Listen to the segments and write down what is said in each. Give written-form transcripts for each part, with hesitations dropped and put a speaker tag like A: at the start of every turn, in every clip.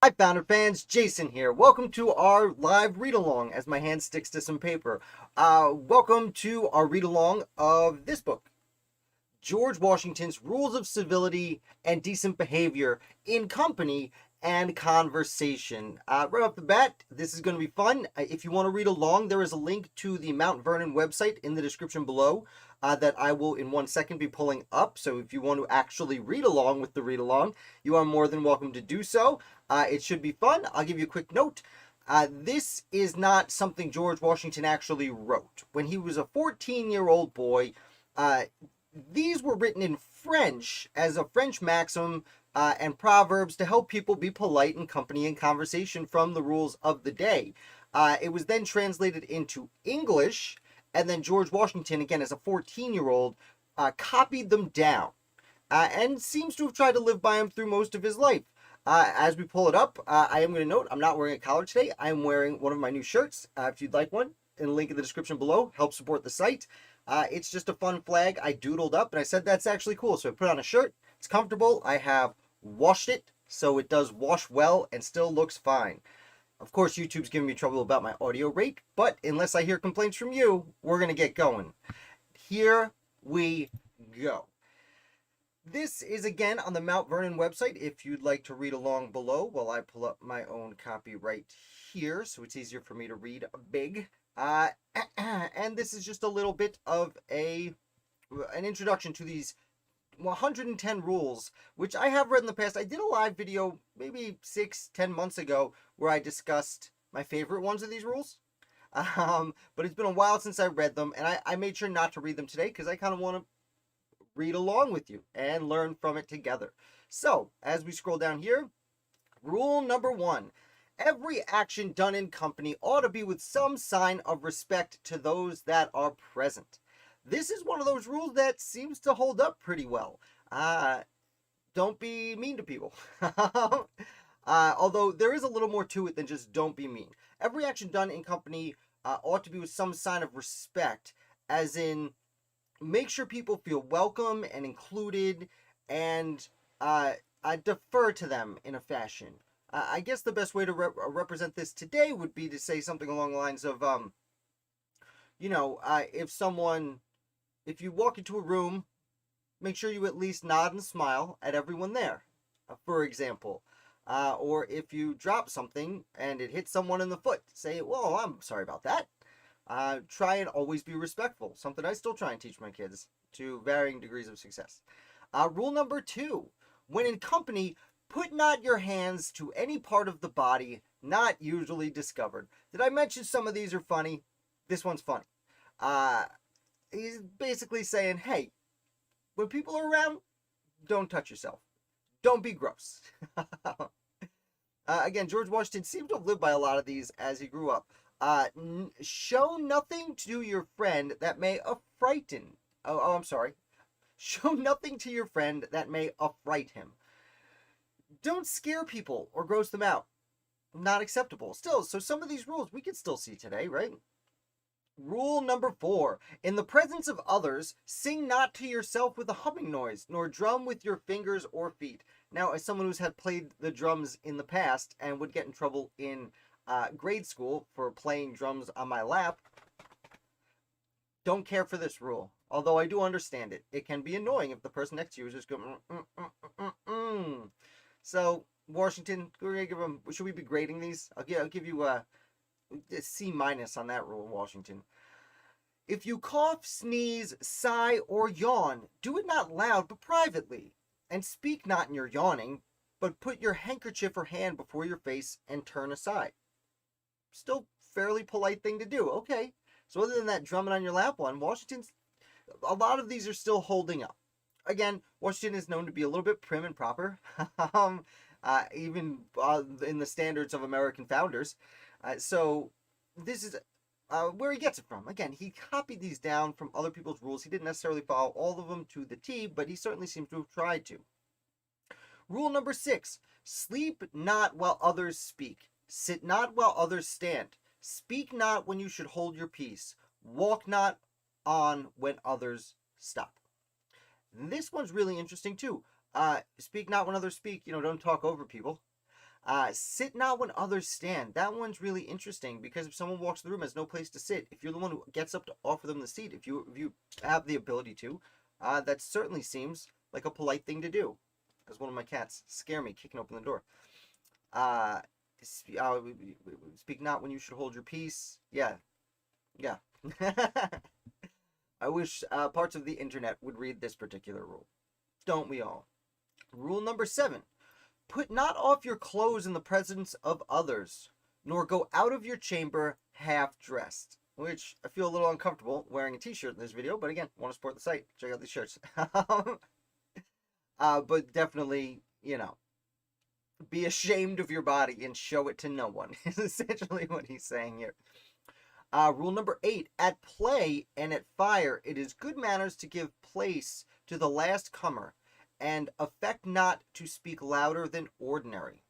A: Hi, Founder fans. Jason here. Welcome to our live read along as my hand sticks to some paper. Welcome to our read along of this book, George Washington's Rules of Civility and Decent Behavior in Company and Conversation. Right off the bat, this is going to be fun. If you want to read along, there is a link to the Mount Vernon website in the description below that I will in 1 second be pulling up. So if you want to actually read along with the read along, you are more than welcome to do so. It should be fun. I'll give you a quick note. This is not something George Washington actually wrote. When he was a 14-year-old boy, these were written in French as a French maxim and proverbs to help people be polite in company and conversation from the rules of the day. It was then translated into English, and then George Washington, again as a 14-year-old, copied them down and seems to have tried to live by them through most of his life. As we pull it up, I am going to note I'm not wearing a collar today. I am wearing one of my new shirts. If you'd like one, in the link in the description below, help support the site. It's just a fun flag I doodled up, and I said that's actually cool. So I put on a shirt. It's comfortable. I have washed it, so it does wash well and still looks fine. Of course, YouTube's giving me trouble about my audio rate, but unless I hear complaints from you, we're going to get going. Here we go. This is again on the Mount Vernon website if you'd like to read along below while I pull up my own copy right here so it's easier for me to read big. And this is just a little bit of an introduction to these 110 rules, which I have read in the past. I did a live video maybe 6-10 months ago where I discussed my favorite ones of these rules. But it's been a while since I read them, and I made sure not to read them today because I kind of want to read along with you and learn from it together. So, as we scroll down here, rule number 1. Every action done in company ought to be with some sign of respect to those that are present. This is one of those rules that seems to hold up pretty well. Don't be mean to people. Although there is a little more to it than just don't be mean. Every action done in company ought to be with some sign of respect, as in make sure people feel welcome and included, and defer to them in a fashion. I guess the best way to represent this today would be to say something along the lines of, if you walk into a room, make sure you at least nod and smile at everyone there, for example. Or if you drop something and it hits someone in the foot, say, well, I'm sorry about that. Try and always be respectful. Something I still try and teach my kids to varying degrees of success. Rule number 2. When in company, put not your hands to any part of the body not usually discovered. Did I mention some of these are funny? This one's funny. He's basically saying, hey, when people are around, don't touch yourself. Don't be gross. Again, George Washington seemed to have lived by a lot of these as he grew up. Show nothing to your friend that may affrighten. I'm sorry. Show nothing to your friend that may affright him. Don't scare people or gross them out. Not acceptable. Still, so some of these rules we can still see today, right? Rule number 4. In the presence of others, sing not to yourself with a humming noise, nor drum with your fingers or feet. Now, as someone who's had played the drums in the past and would get in trouble in grade school for playing drums on my lap, don't care for this rule. Although I do understand it. It can be annoying if the person next to you is just going, So, Washington, we're gonna give him, should we be grading these? I'll give you a C- on that rule, Washington. If you cough, sneeze, sigh, or yawn, do it not loud, but privately. And speak not in your yawning, but put your handkerchief or hand before your face and turn aside. Still fairly polite thing to do. Okay. So other than that drumming on your lap one, a lot of these are still holding up. Again, Washington is known to be a little bit prim and proper, even in the standards of American founders. So this is where he gets it from. Again, he copied these down from other people's rules. He didn't necessarily follow all of them to the T, but he certainly seems to have tried to. Rule number 6. Sleep not while others speak. Sit not while others stand. Speak not when you should hold your peace. Walk not on when others stop. And this one's really interesting too. Speak not when others speak. Don't talk over people. Sit not when others stand. That one's really interesting because if someone walks through the room has no place to sit, if you're the one who gets up to offer them the seat, if you have the ability to, that certainly seems like a polite thing to do. As one of my cats scare me kicking open the door. Uh, speak not when you should hold your peace. Yeah, yeah. I wish parts of the internet would read this particular rule. Don't we all? Rule number 7. Put not off your clothes in the presence of others, nor go out of your chamber half-dressed. Which I feel a little uncomfortable wearing a t-shirt in this video, but again, want to support the site, check out these shirts. But definitely, be ashamed of your body and show it to no one, is essentially what he's saying here. Rule number 8, at play and at fire, it is good manners to give place to the last comer, and affect not to speak louder than ordinary.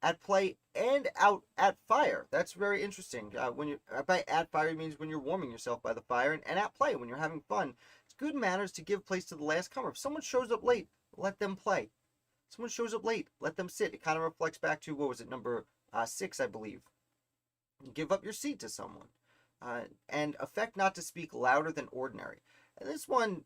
A: At play and out at fire. That's very interesting. When you by at fire means when you're warming yourself by the fire, and at play when you're having fun. It's good manners to give place to the last comer. If someone shows up late, let them play. If someone shows up late, let them sit. It kind of reflects back to, what was it, number 6, I believe. Give up your seat to someone. And affect not to speak louder than ordinary. And this one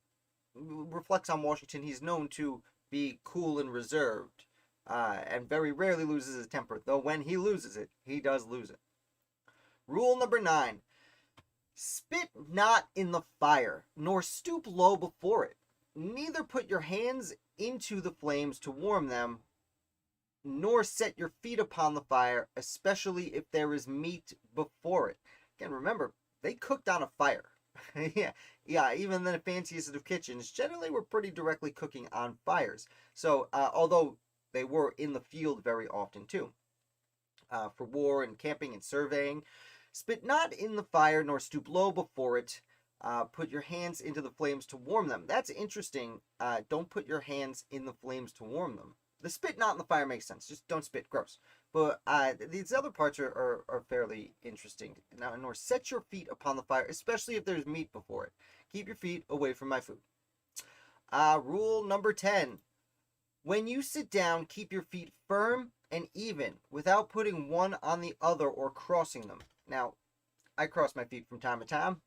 A: reflects on Washington. He's known to be cool and reserved, and very rarely loses his temper, though when he loses it, he does lose it. Rule number 9. Spit not in the fire, nor stoop low before it. Neither put your hands into the flames to warm them, nor set your feet upon the fire, especially if there is meat before it. Again, remember, they cooked on a fire. yeah, even the fanciest of kitchens generally were pretty directly cooking on fires. So, although they were in the field very often too, for war and camping and surveying. Spit not in the fire, nor stoop low before it. Put your hands into the flames to warm them. That's interesting. Don't put your hands in the flames to warm them. The spit not in the fire makes sense. Just don't spit. Gross. But these other parts are fairly interesting. Now, nor set your feet upon the fire, especially if there's meat before it. Keep your feet away from my food. Rule number 10. When you sit down, keep your feet firm and even, without putting one on the other or crossing them. Now, I cross my feet from time to time.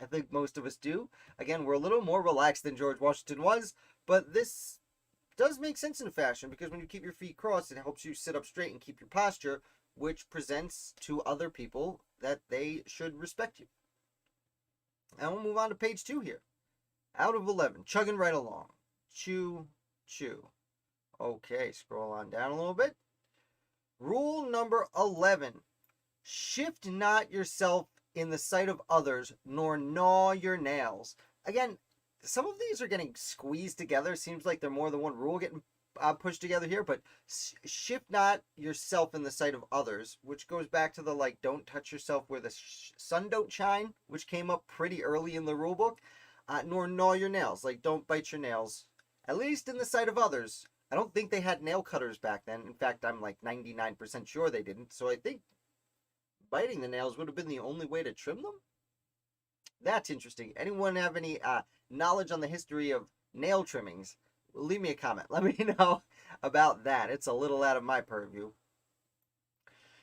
A: I think most of us do. Again, we're a little more relaxed than George Washington was, but this does make sense in fashion, because when you keep your feet crossed, it helps you sit up straight and keep your posture, which presents to other people that they should respect you. And we'll move on to page 2 here. Out of 11, chugging right along. Chew, chew. Okay, scroll on down a little bit. Rule number 11. Shift not yourself in the sight of others, nor gnaw your nails. Again, some of these are getting squeezed together. Seems like they're more than one rule getting pushed together here, but shift not yourself in the sight of others, which goes back to the, don't touch yourself where the sun don't shine, which came up pretty early in the rule book, nor gnaw your nails. Don't bite your nails, at least in the sight of others. I don't think they had nail cutters back then. In fact, I'm 99% sure they didn't, so I think biting the nails would have been the only way to trim them? That's interesting. Anyone have any knowledge on the history of nail trimmings? Leave me a comment. Let me know about that. It's a little out of my purview.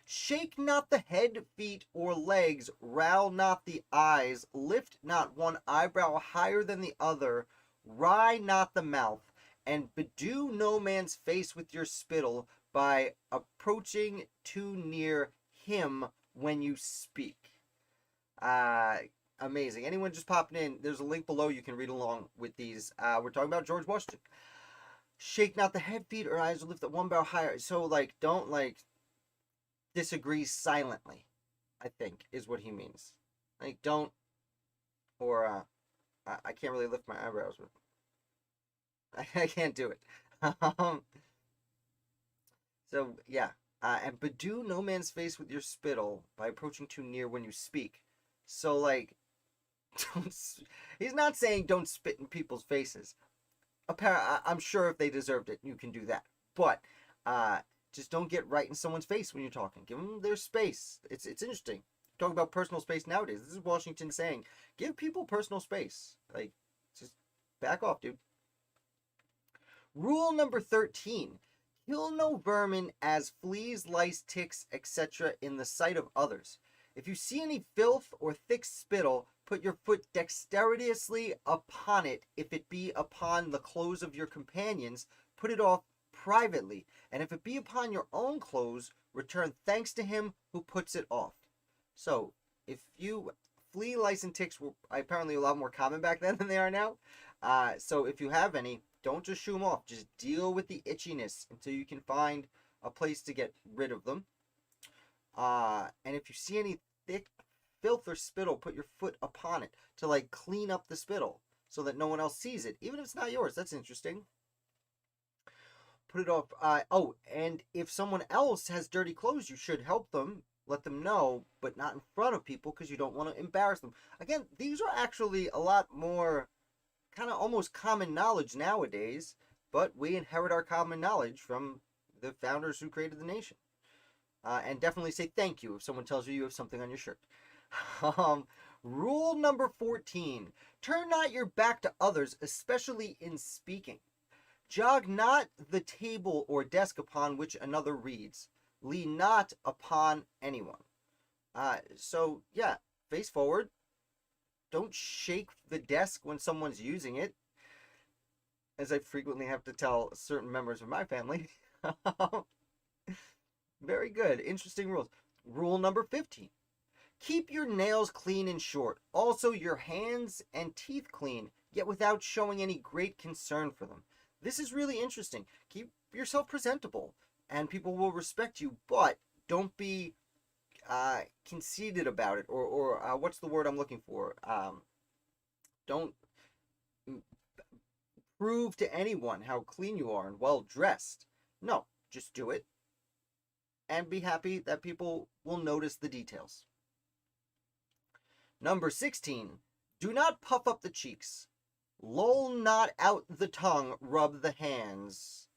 A: Shake not the head, feet, or legs. Rowl not the eyes. Lift not one eyebrow higher than the other. Wry not the mouth. And bedew no man's face with your spittle by approaching too near him when you speak. Amazing. Anyone just popping in, there's a link below. You can read along with these. We're talking about George Washington. Shake not the head, feet, or eyes, or lift up one brow higher. So, don't, disagree silently, I think, is what he means. Don't, or, I can't really lift my eyebrows, but I can't do it. So, yeah. And bedew no man's face with your spittle by approaching too near when you speak. So, he's not saying don't spit in people's faces. I'm sure if they deserved it, you can do that. But just don't get right in someone's face when you're talking. Give them their space. It's interesting. Talking about personal space nowadays. This is Washington saying, give people personal space. Just back off, dude. Rule number 13. Kill no vermin as fleas, lice, ticks, etc. in the sight of others. If you see any filth or thick spittle, put your foot dexterously upon it. If it be upon the clothes of your companions, put it off privately. And if it be upon your own clothes, return thanks to him who puts it off. So, if you flea, lice, and ticks were apparently a lot more common back then than they are now. So if you have any, don't just shoo them off. Just deal with the itchiness until you can find a place to get rid of them. And if you see any thick filth or spittle, put your foot upon it to like clean up the spittle so that no one else sees it, even if it's not yours. That's interesting. Put it off. And if someone else has dirty clothes, you should help them. Let them know, but not in front of people because you don't want to embarrass them. Again, these are actually a lot more kind of almost common knowledge nowadays, but we inherit our common knowledge from the founders who created the nation. And definitely say thank you if someone tells you you have something on your shirt. Rule number 14. Turn not your back to others, especially in speaking. Jog not the table or desk upon which another reads. Lean not upon anyone. So, yeah, face forward. Don't shake the desk when someone's using it, as I frequently have to tell certain members of my family. Very good. Interesting rules. Rule number 15. Keep your nails clean and short. Also your hands and teeth clean, yet without showing any great concern for them. This is really interesting. Keep yourself presentable, and people will respect you, but don't be conceited about it, or what's the word I'm looking for? Don't prove to anyone how clean you are and well dressed. No, just do it and be happy that people will notice the details. Number 16, do not puff up the cheeks. Loll not out the tongue, rub the hands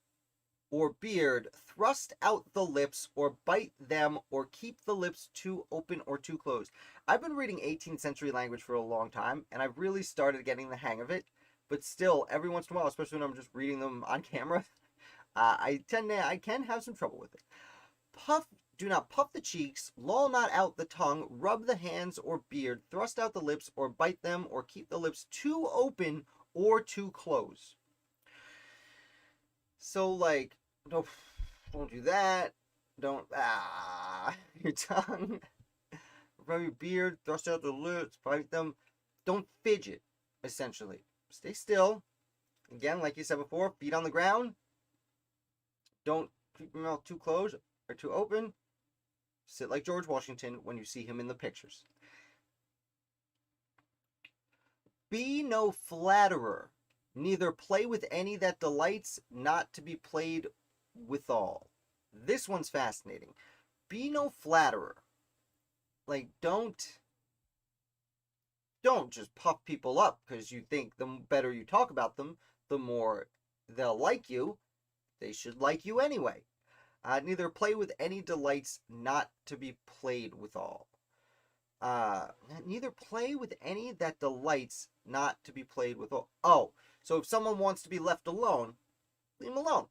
A: or beard, thrust out the lips, or bite them, or keep the lips too open or too closed. I've been reading 18th century language for a long time, and I've really started getting the hang of it, but still, every once in a while, especially when I'm just reading them on camera, I can have some trouble with it. Do not puff the cheeks, loll not out the tongue, rub the hands or beard, thrust out the lips, or bite them, or keep the lips too open or too closed. So, like, don't do that. Don't, your tongue. Rub your beard, thrust out the lips, bite them. Don't fidget, essentially. Stay still. Again, like you said before, feet on the ground. Don't keep your mouth too closed or too open. Sit like George Washington when you see him in the pictures. Be no flatterer. Neither play with any that delights not to be played withal. This one's fascinating. Be no flatterer. Like, don't just puff people up because you think the better you talk about them, the more they'll like you. They should like you anyway. Neither play with any delights not to be played withal. Neither play with any that delights not to be played withal. Oh, so if someone wants to be left alone, leave him alone.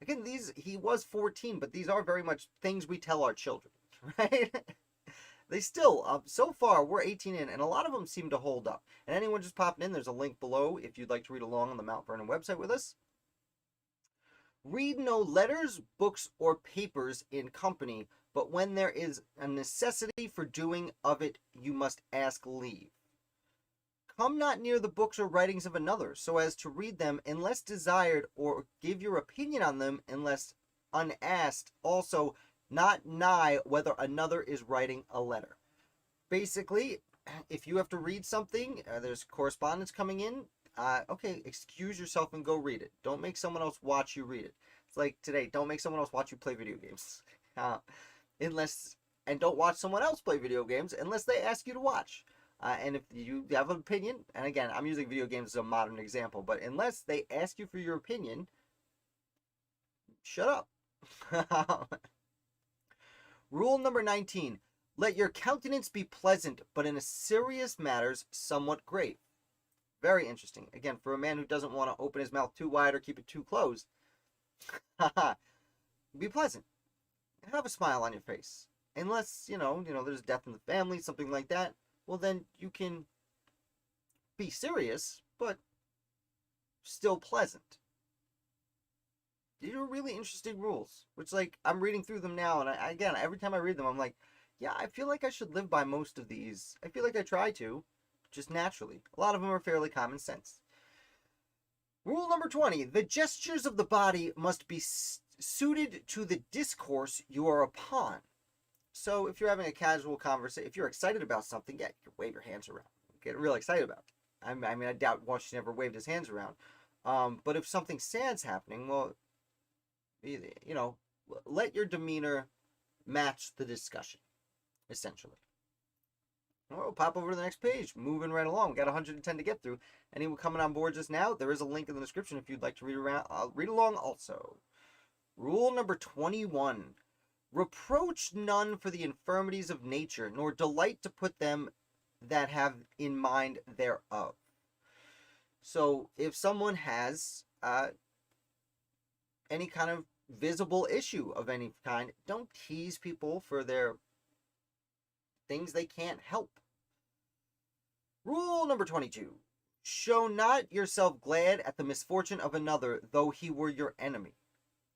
A: Again, he was 14, but these are very much things we tell our children, right? They still, so far, we're 18 in, and a lot of them seem to hold up. And anyone just popping in, there's a link below if you'd like to read along on the Mount Vernon website with us. Read no letters, books, or papers in company, but when there is a necessity for doing of it, you must ask leave. Come not near the books or writings of another, so as to read them unless desired, or give your opinion on them unless unasked. Also, not nigh whether another is writing a letter. Basically, if you have to read something, there's correspondence coming in, okay, excuse yourself and go read it. Don't make someone else watch you read it. It's like today, don't make someone else watch you play video games. And don't watch someone else play video games unless they ask you to watch. And if you have an opinion, and again, I'm using video games as a modern example, but unless they ask you for your opinion, shut up. Rule number 19. Let your countenance be pleasant, but in serious matters somewhat grave. Very interesting. Again, for a man who doesn't want to open his mouth too wide or keep it too closed, Haha. Be pleasant. Have a smile on your face. Unless, there's death in the family, something like that, well, then you can be serious, but still pleasant. These are really interesting rules, which, like, I'm reading through them now, and again, every time I read them, I'm like, yeah, I feel like I should live by most of these. I feel like I try to, just naturally. A lot of them are fairly common sense. Rule number 20, the gestures of the body must be suited to the discourse you are upon. So if you're having a casual conversation, if you're excited about something, yeah, you can wave your hands around. Get really excited about it. I mean, I doubt Washington ever waved his hands around. But if something sad's happening, well, let your demeanor match the discussion, essentially. Well, we'll pop over to the next page. Moving right along. We got 110 to get through. Anyone coming on board just now, there is a link in the description if you'd like to read along also. Rule number 21. Reproach none for the infirmities of nature, nor delight to put them that have in mind thereof. So if someone has any kind of visible issue of any kind, don't tease people for their things they can't help. Rule number 22. Show not yourself glad at the misfortune of another, though he were your enemy.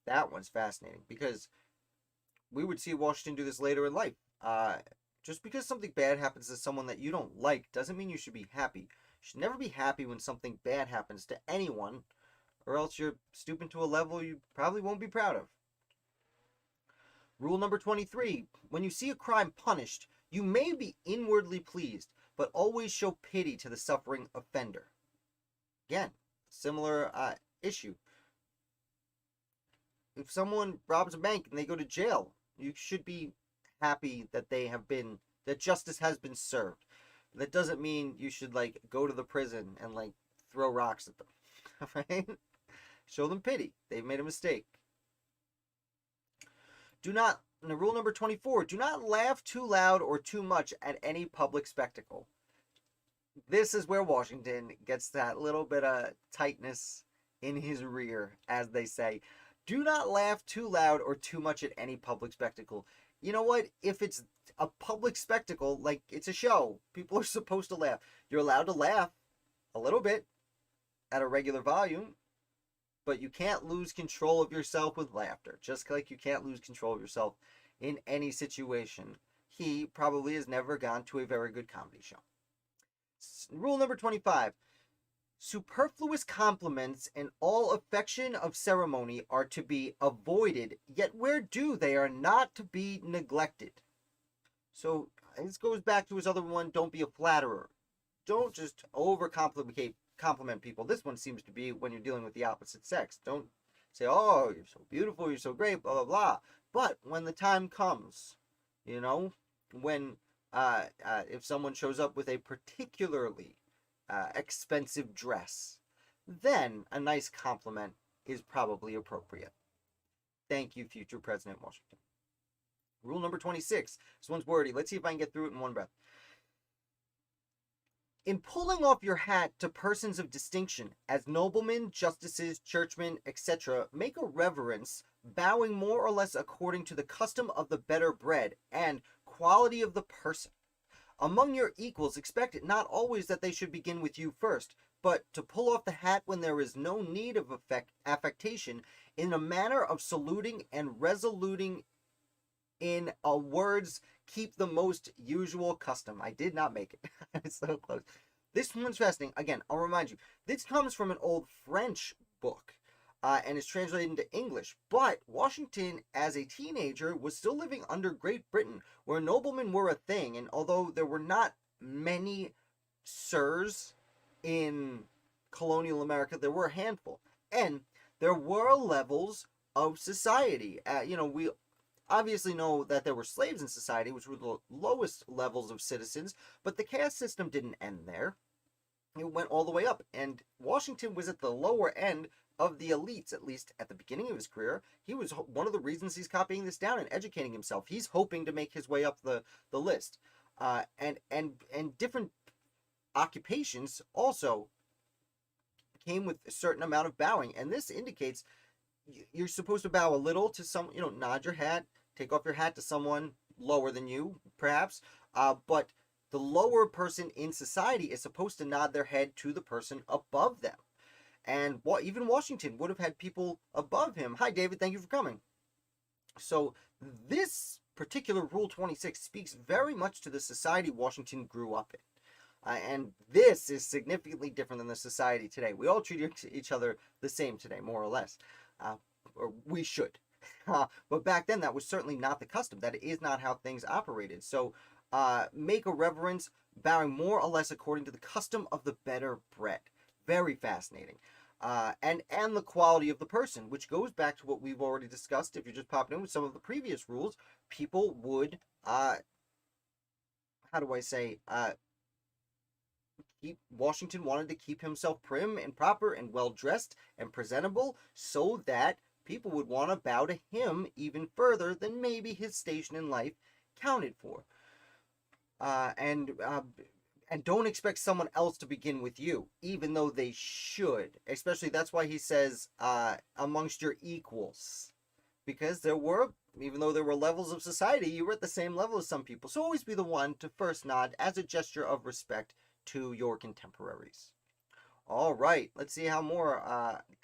A: That one's fascinating, because we would see Washington do this later in life. Just because something bad happens to someone that you don't like doesn't mean you should be happy. You should never be happy when something bad happens to anyone, or else you're stooping to a level you probably won't be proud of. Rule number 23. When you see a crime punished, you may be inwardly pleased, but always show pity to the suffering offender. Again, similar issue. If someone robs a bank and they go to jail, you should be happy that that justice has been served. That doesn't mean you should, like, go to the prison and, like, throw rocks at them. Right? Show them pity. They've made a mistake. Rule number 24, do not laugh too loud or too much at any public spectacle. This is where Washington gets that little bit of tightness in his rear, as they say. Do not laugh too loud or too much at any public spectacle. You know what? If it's a public spectacle, like it's a show, people are supposed to laugh. You're allowed to laugh a little bit at a regular volume, but you can't lose control of yourself with laughter, just like you can't lose control of yourself in any situation. He probably has never gone to a very good comedy show. Rule number 25. Superfluous compliments and all affection of ceremony are to be avoided, yet where due they are not to be neglected. So this goes back to his other one, don't be a flatterer. Don't just compliment people. This one seems to be when you're dealing with the opposite sex. Don't say, oh, you're so beautiful, you're so great, blah, blah, blah. But when the time comes, when if someone shows up with a particularly expensive dress, then a nice compliment is probably appropriate. Thank you, future President Washington. Rule number 26. This one's wordy. Let's see if I can get through it in one breath. In pulling off your hat to persons of distinction, as noblemen, justices, churchmen, etc., make a reverence, bowing more or less according to the custom of the better bred and quality of the person. Among your equals, expect it not always that they should begin with you first, but to pull off the hat when there is no need of affectation, in a manner of saluting and resoluting in words, keep the most usual custom. I did not make it. It's so close. This one's fascinating. Again, I'll remind you, this comes from an old French book, and is translated into English. But Washington, as a teenager, was still living under Great Britain, where noblemen were a thing. And although there were not many sirs in colonial America, there were a handful. And there were levels of society. We obviously know that there were slaves in society, which were the lowest levels of citizens, but the caste system didn't end there. It went all the way up, and Washington was at the lower end of the elites, at least at the beginning of his career. He was one of the reasons he's copying this down and educating himself. He's hoping to make his way up the list. And different occupations also came with a certain amount of bowing, and this indicates you're supposed to bow a little to some, nod your hat, take off your hat to someone lower than you, perhaps. But the lower person in society is supposed to nod their head to the person above them. And even Washington would have had people above him. Hi, David. Thank you for coming. So this particular Rule 26 speaks very much to the society Washington grew up in. And this is significantly different than the society today. We all treat each other the same today, more or less. Or we should. But back then, that was certainly not the custom. That is not how things operated. So make a reverence, bowing more or less according to the custom of the better bred. Very fascinating. And the quality of the person, which goes back to what we've already discussed. If you're just popping in with some of the previous rules, people would, how do I say, Washington wanted to keep himself prim and proper and well dressed and presentable, so that people would want to bow to him even further than maybe his station in life counted for. And don't expect someone else to begin with you, even though they should. Especially, that's why he says, amongst your equals. Because even though there were levels of society, you were at the same level as some people. So always be the one to first nod as a gesture of respect to your contemporaries. All right, let's see how more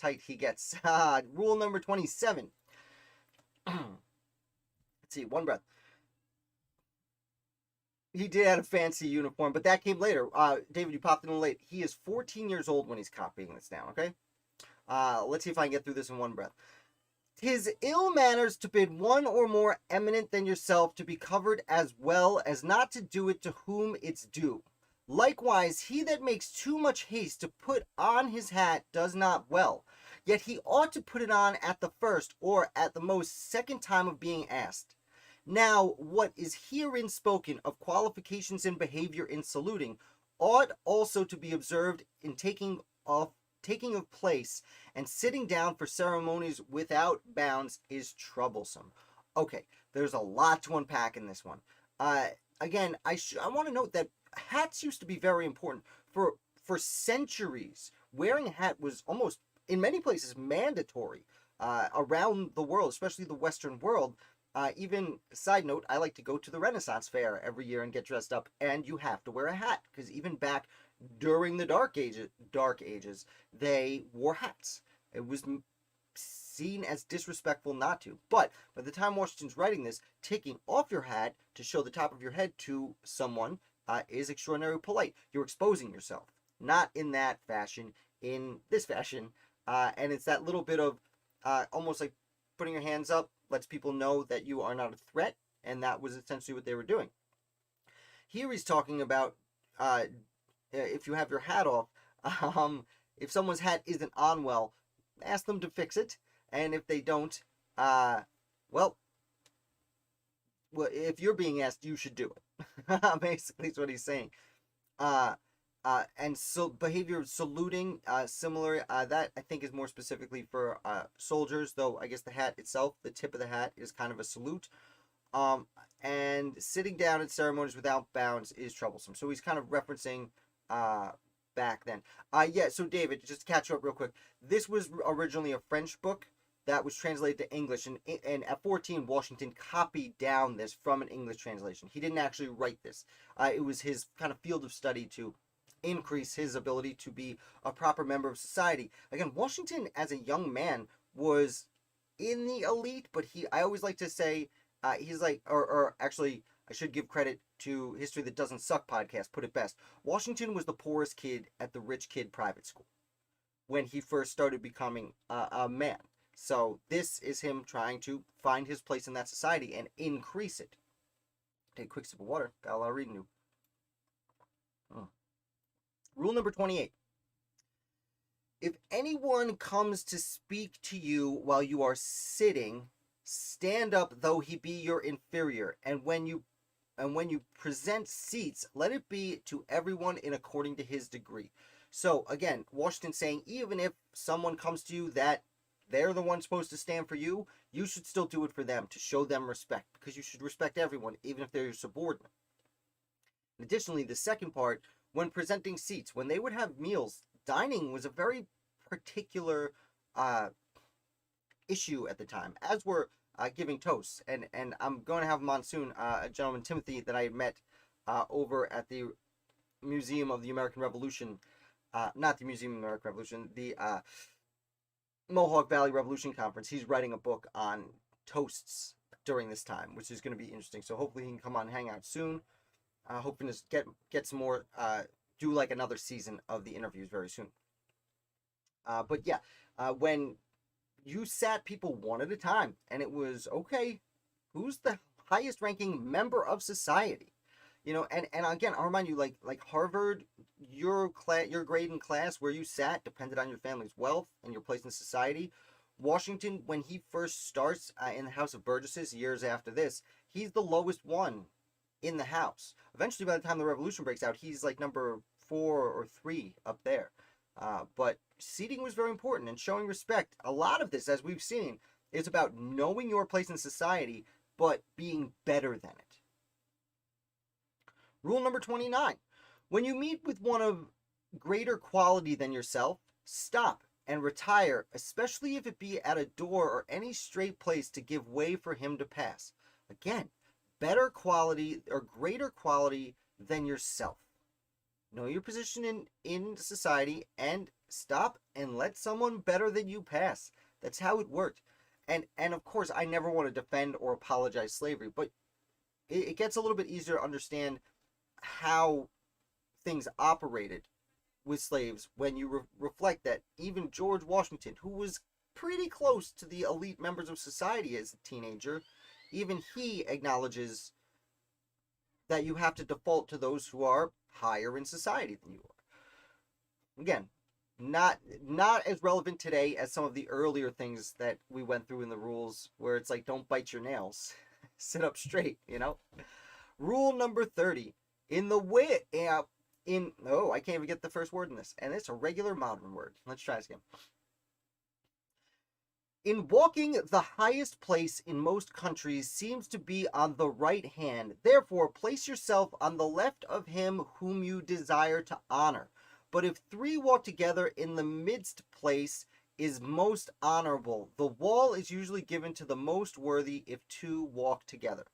A: tight he gets. Rule number 27. Let's see, one breath. He did have a fancy uniform, but that came later. David, you popped in late. He is 14 years old when he's copying this down, okay? Let's see if I can get through this in one breath. 'Tis ill manners to bid one or more eminent than yourself to be covered as well as not to do it to whom it's due. Likewise, he that makes too much haste to put on his hat does not well. Yet he ought to put it on at the first, or at the most second time of being asked. Now, what is herein spoken of qualifications in behavior in saluting ought also to be observed in taking of place, and sitting down for ceremonies without bounds is troublesome. Okay, there's a lot to unpack in this one. Again, I want to note that hats used to be very important for centuries. Wearing a hat was almost, in many places, mandatory around the world, especially the Western world. Even side note, I like to go to the Renaissance Fair every year and get dressed up, and you have to wear a hat, because even back during the Dark Ages, they wore hats. It was seen as disrespectful not to. But by the time Washington's writing this, taking off your hat to show the top of your head to someone is extraordinarily polite. You're exposing yourself. Not in that fashion, in this fashion. And it's that little bit of almost like putting your hands up lets people know that you are not a threat, and that was essentially what they were doing. Here he's talking about if you have your hat off, if someone's hat isn't on well, ask them to fix it, and if they don't, well, if you're being asked, you should do it. Basically, is what he's saying. And so behavior saluting, similar. That I think is more specifically for soldiers, though I guess the hat itself, the tip of the hat, is kind of a salute. And sitting down in ceremonies without bounds is troublesome. So he's kind of referencing back then. Yeah, so David, just to catch you up real quick. This was originally a French book that was translated to English, and at 14, Washington copied down this from an English translation. He didn't actually write this. It was his kind of field of study to increase his ability to be a proper member of society. Again, Washington, as a young man, was in the elite, but I always like to say, he's like, or actually, I should give credit to History That Doesn't Suck podcast, put it best. Washington was the poorest kid at the rich kid private school when he first started becoming a man. So this is him trying to find his place in that society and increase it. Take a quick sip of water. Got a lot of reading to do. Rule number 28. If anyone comes to speak to you while you are sitting, stand up though he be your inferior, and when you present seats, let it be to everyone in according to his degree. So again, Washington saying, even if someone comes to you that they're the one supposed to stand for you, you should still do it for them to show them respect, because you should respect everyone, even if they're your subordinate. Additionally, the second part, when presenting seats, when they would have meals, dining was a very particular issue at the time, as were giving toasts. And I'm going to have him on soon, a gentleman, Timothy, that I met over at the Museum of the American Revolution, not the Museum of the American Revolution, the Mohawk Valley Revolution Conference. He's writing a book on toasts during this time, which is going to be interesting. So hopefully he can come on and hang out soon. Hoping to get some more, do like another season of the interviews very soon. But yeah, when you sat people one at a time, and it was, okay, who's the highest ranking member of society? You know, and again, I'll remind you, like Harvard, your grade in class where you sat depended on your family's wealth and your place in society. Washington, when he first starts in the House of Burgesses years after this, he's the lowest one in the House. Eventually, by the time the Revolution breaks out, he's like number 4 or 3 up there. But seating was very important, and showing respect. A lot of this, as we've seen, is about knowing your place in society, but being better than it. Rule number 29. When you meet with one of greater quality than yourself, stop and retire, especially if it be at a door or any straight place to give way for him to pass. Again, better quality or greater quality than yourself. Know your position in society and stop and let someone better than you pass. That's how it worked. And of course, I never want to defend or apologize slavery, but it gets a little bit easier to understand how things operated with slaves when you reflect that even George Washington, who was pretty close to the elite members of society as a teenager, even he acknowledges that you have to default to those who are higher in society than you are. Again, not as relevant today as some of the earlier things that we went through in the rules, where it's like, don't bite your nails, sit up straight, you know. Rule number 30. I can't even get the first word in this, and it's a regular modern word. Let's try this again. In walking, the highest place in most countries seems to be on the right hand. Therefore, place yourself on the left of him whom you desire to honor. But if 3 walk together, in the midst place is most honorable. The wall is usually given to the most worthy if 2 walk together.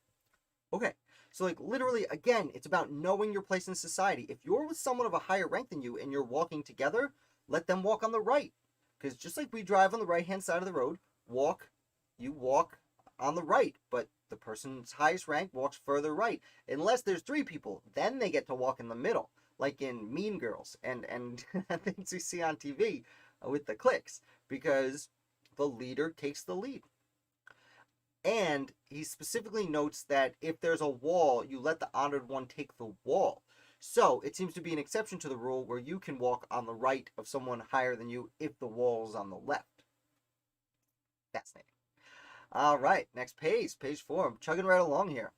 A: Okay, so like literally, again, it's about knowing your place in society. If you're with someone of a higher rank than you and you're walking together, let them walk on the right. Because just like we drive on the right-hand side of the road, you walk on the right, but the person's highest rank walks further right. Unless there's 3 people, then they get to walk in the middle, like in Mean Girls and things we see on TV with the cliques, because the leader takes the lead. And he specifically notes that if there's a wall, you let the honored one take the wall. So it seems to be an exception to the rule where you can walk on the right of someone higher than you if the wall is on the left. Fascinating. All right, next page 4. I'm chugging right along here.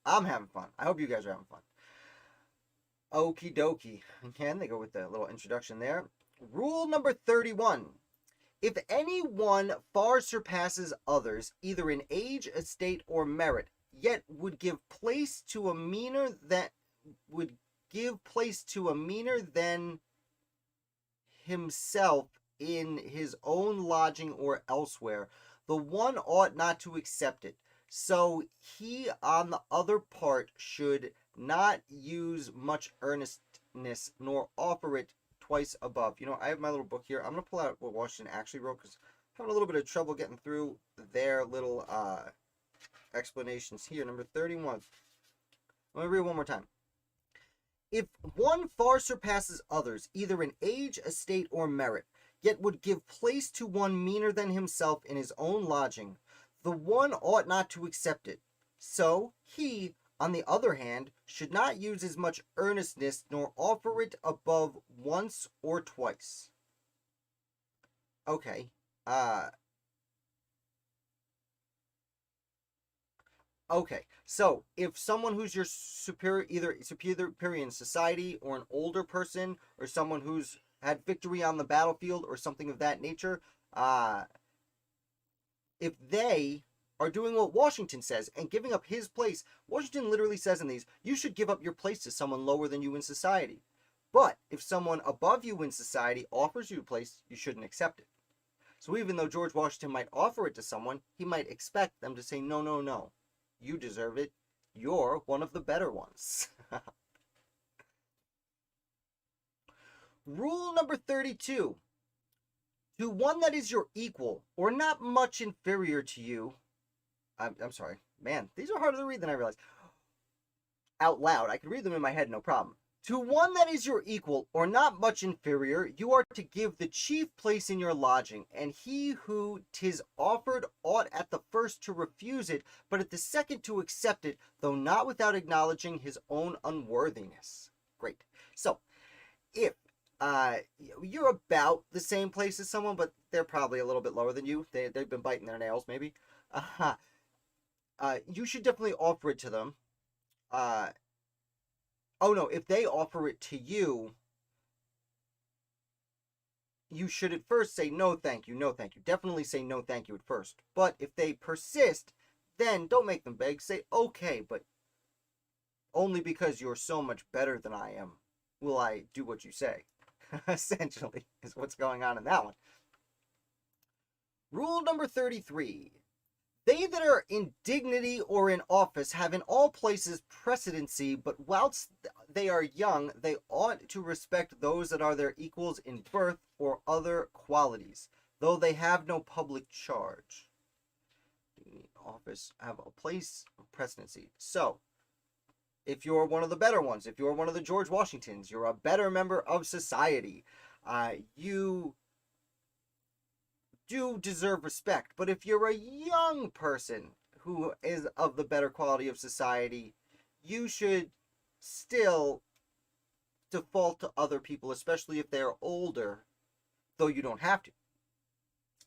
A: I'm having fun. I hope you guys are having fun. Okie dokie. Again, they go with the little introduction there. Rule number 31. If anyone far surpasses others, either in age, estate, or merit, yet would give place to a meaner than himself in his own lodging or elsewhere, the one ought not to accept it. So he on the other part should not use much earnestness, nor offer it twice above. You know, I have my little book here. I'm going to pull out what Washington actually wrote, because I'm having a little bit of trouble getting through their little explanations here. Number 31. Let me read it one more time. If one far surpasses others, either in age, estate, or merit, yet would give place to one meaner than himself in his own lodging, the one ought not to accept it. So he, on the other hand, should not use as much earnestness, nor offer it above once or twice. Okay. Okay, so if someone who's your superior, either superior in society, or an older person, or someone who's had victory on the battlefield, or something of that nature, if they are doing what Washington says and giving up his place, Washington literally says in these, you should give up your place to someone lower than you in society. But if someone above you in society offers you a place, you shouldn't accept it. So even though George Washington might offer it to someone, he might expect them to say, no, no, no. You deserve it. You're one of the better ones. Rule number 32. To one that is your equal or not much inferior to you. I'm sorry. Man, these are harder to read than I realized. Out loud. I can read them in my head, no problem. To one that is your equal or not much inferior, you are to give the chief place in your lodging, and he who 'tis offered ought at the first to refuse it, but at the second to accept it, though not without acknowledging his own unworthiness. Great. So, if you're about the same place as someone, but they're probably a little bit lower than you, they've been biting their nails, maybe, you should definitely offer it to them. Oh no, if they offer it to you, you should at first say no thank you, no thank you. Definitely say no thank you at first. But if they persist, then don't make them beg. Say okay, but only because you're so much better than I am will I do what you say. Essentially, is what's going on in that one. Rule number 33. They that are in dignity or in office have in all places precedency, but whilst they are young, they ought to respect those that are their equals in birth or other qualities, though they have no public charge. Office have a place of precedency. So, if you're one of the better ones, if you're one of the George Washingtons, you're a better member of society, you do deserve respect. But if you're a young person who is of the better quality of society, you should still default to other people, especially if they're older, though you don't have to,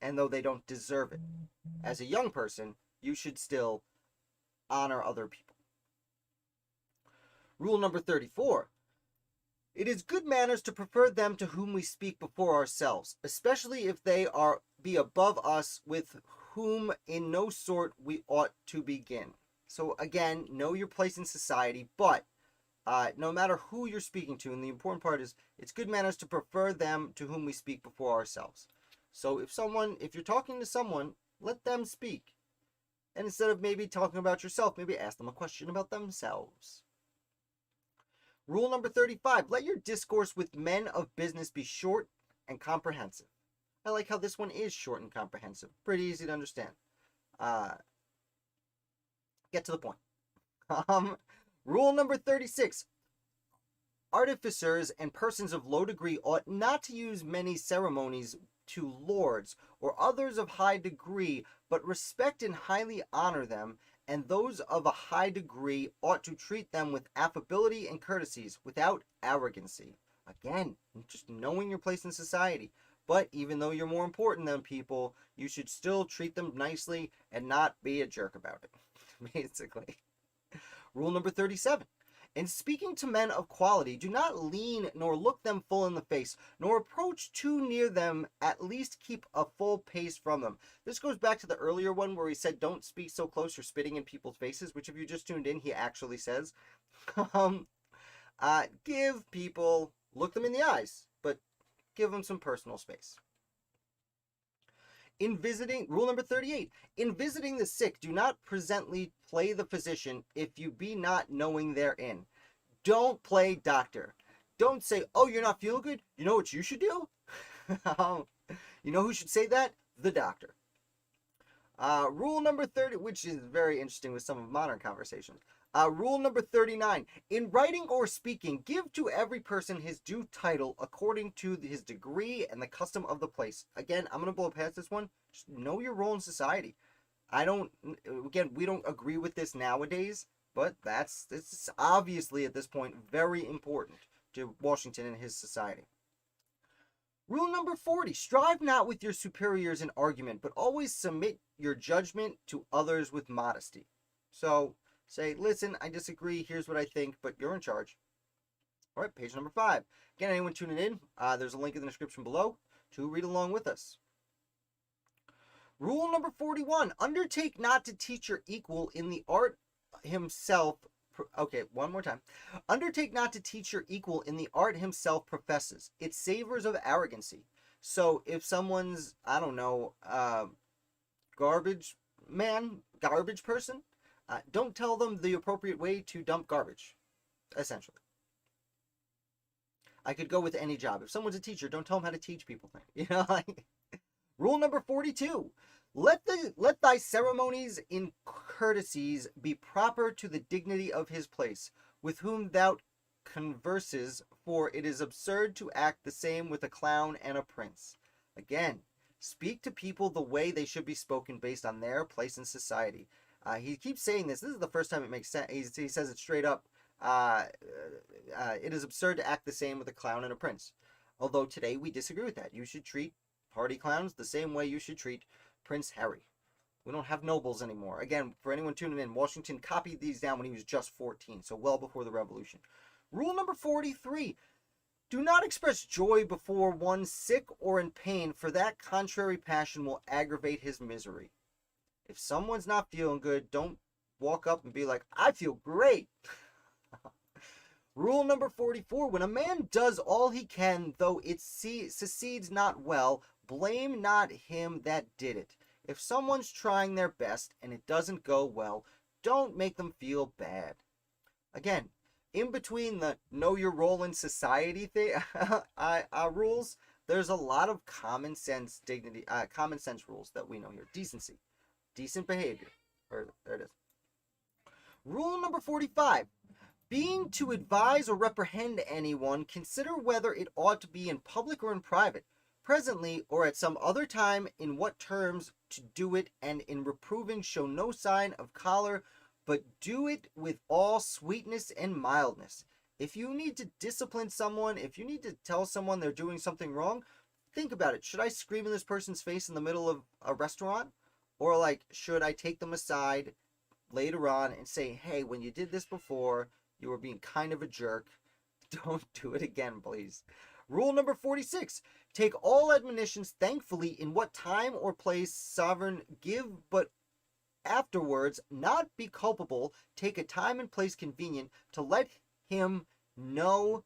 A: and though they don't deserve it. As a young person, you should still honor other people. Rule number 34. It is good manners to prefer them to whom we speak before ourselves, especially if they be above us, with whom in no sort we ought to begin. So again, know your place in society, but no matter who you're speaking to, and the important part is, it's good manners to prefer them to whom we speak before ourselves. So if you're talking to someone, let them speak. And instead of maybe talking about yourself, maybe ask them a question about themselves. Rule number 35. Let your discourse with men of business be short and comprehensive. I like how this one is short and comprehensive. Pretty easy to understand. Get to the point. Rule number 36. Artificers and persons of low degree ought not to use many ceremonies to lords or others of high degree, but respect and highly honor them, and those of a high degree ought to treat them with affability and courtesies, without arrogancy. Again, just knowing your place in society. But even though you're more important than people, you should still treat them nicely and not be a jerk about it, basically. Rule number 37. In speaking to men of quality, do not lean nor look them full in the face, nor approach too near them, at least keep a full pace from them. This goes back to the earlier one where he said don't speak so close, you're spitting in people's faces, which if you just tuned in, he actually says. Give people, look them in the eyes, but give them some personal space. Rule number 38, in visiting the sick, do not presently play the physician if you be not knowing therein. Don't play doctor. Don't say, oh, you're not feeling good? You know what you should do? You know who should say that? The doctor. Rule number 30, which is very interesting with some of modern conversations. Rule number 39, in writing or speaking, give to every person his due title according to his degree and the custom of the place. Again, I'm going to blow past this one. Just know your role in society. We don't agree with this nowadays, but it's obviously at this point very important to Washington and his society. Rule number 40, strive not with your superiors in argument, but always submit your judgment to others with modesty. So, say, listen, I disagree, here's what I think, but you're in charge. All right, page number 5. Again, anyone tuning in, there's a link in the description below to read along with us. Rule number 41, undertake not to teach your equal in the art himself. Okay, one more time. Undertake not to teach your equal in the art himself professes. It savors of arrogancy. So if someone's, I don't know, garbage garbage person, don't tell them the appropriate way to dump garbage, essentially. I could go with any job. If someone's a teacher, don't tell them how to teach people things. Like rule number 42. Let thy ceremonies in courtesies be proper to the dignity of his place, with whom thou converses, for it is absurd to act the same with a clown and a prince. Again, speak to people the way they should be spoken based on their place in society. He keeps saying this. This is the first time it makes sense. He says it straight up. It is absurd to act the same with a clown and a prince. Although today we disagree with that. You should treat party clowns the same way you should treat Prince Harry. We don't have nobles anymore. Again, for anyone tuning in, Washington copied these down when he was just 14, so well before the Revolution. Rule number 43. Do not express joy before one sick or in pain, for that contrary passion will aggravate his misery. If someone's not feeling good, don't walk up and be like, I feel great. Rule number 44. When a man does all he can, though it succeeds not well, blame not him that did it. If someone's trying their best and it doesn't go well, don't make them feel bad. Again, in between the know your role in society rules, there's a lot of common sense rules that we know here. Decency, decent behavior. There it is. Rule number 45. Being to advise or reprehend anyone, consider whether it ought to be in public or in private, presently or at some other time, in what terms to do it, and in reproving show no sign of choler, but do it with all sweetness and mildness. If you need to discipline someone, if you need to tell someone they're doing something wrong, think about it. Should I scream in this person's face in the middle of a restaurant? Or like, should I take them aside later on and say, hey, when you did this before, you were being kind of a jerk. Don't do it again, please. Rule number 46. Take all admonitions thankfully, in what time or place sovereign give, but afterwards not be culpable. Take a time and place convenient to let him know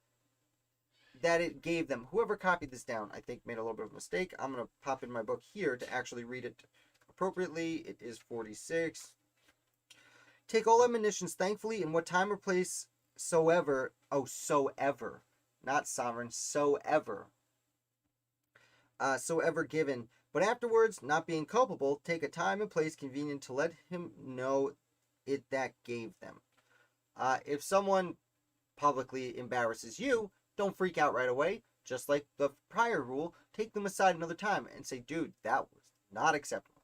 A: that it gave them. Whoever copied this down, I think, made a little bit of a mistake. I'm going to pop in my book here to actually read it appropriately. It is 46. Take all admonitions thankfully, in what time or place soever. Oh, soever. Not sovereign, soever. Soever given. But afterwards, not being culpable, take a time and place convenient to let him know it that gave them. If someone publicly embarrasses you, don't freak out right away. Just like the prior rule, take them aside another time and say, dude, that was not acceptable.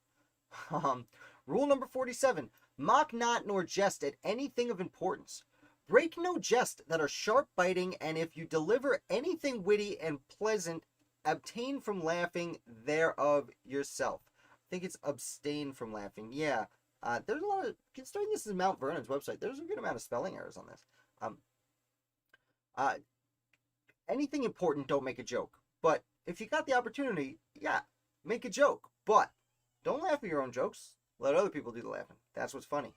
A: Rule number 47. Mock not nor jest at anything of importance. Break no jest that are sharp biting, and if you deliver anything witty and pleasant, abstain from laughing thereof yourself. I think it's abstain from laughing. Yeah. There's a lot of, considering this is Mount Vernon's website, there's a good amount of spelling errors on this. Anything important, don't make a joke. But if you got the opportunity, yeah, make a joke. But don't laugh at your own jokes. Let other people do the laughing. That's what's funny.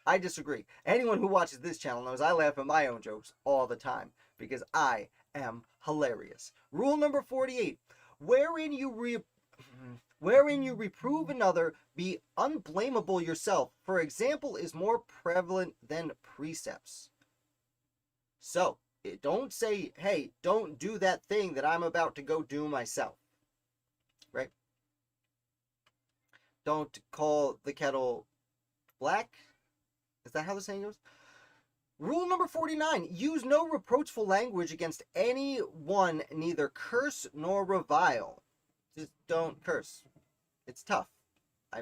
A: I disagree. Anyone who watches this channel knows I laugh at my own jokes all the time because I am hilarious. Rule number 48. Wherein you reprove another, be unblameable yourself. For example is more prevalent than precepts. So, don't say, hey, don't do that thing that I'm about to go do myself. Right? Don't call the kettle black. Is that how the saying goes? Rule number 49. Use no reproachful language against anyone, neither curse nor revile. Just don't curse. It's tough. I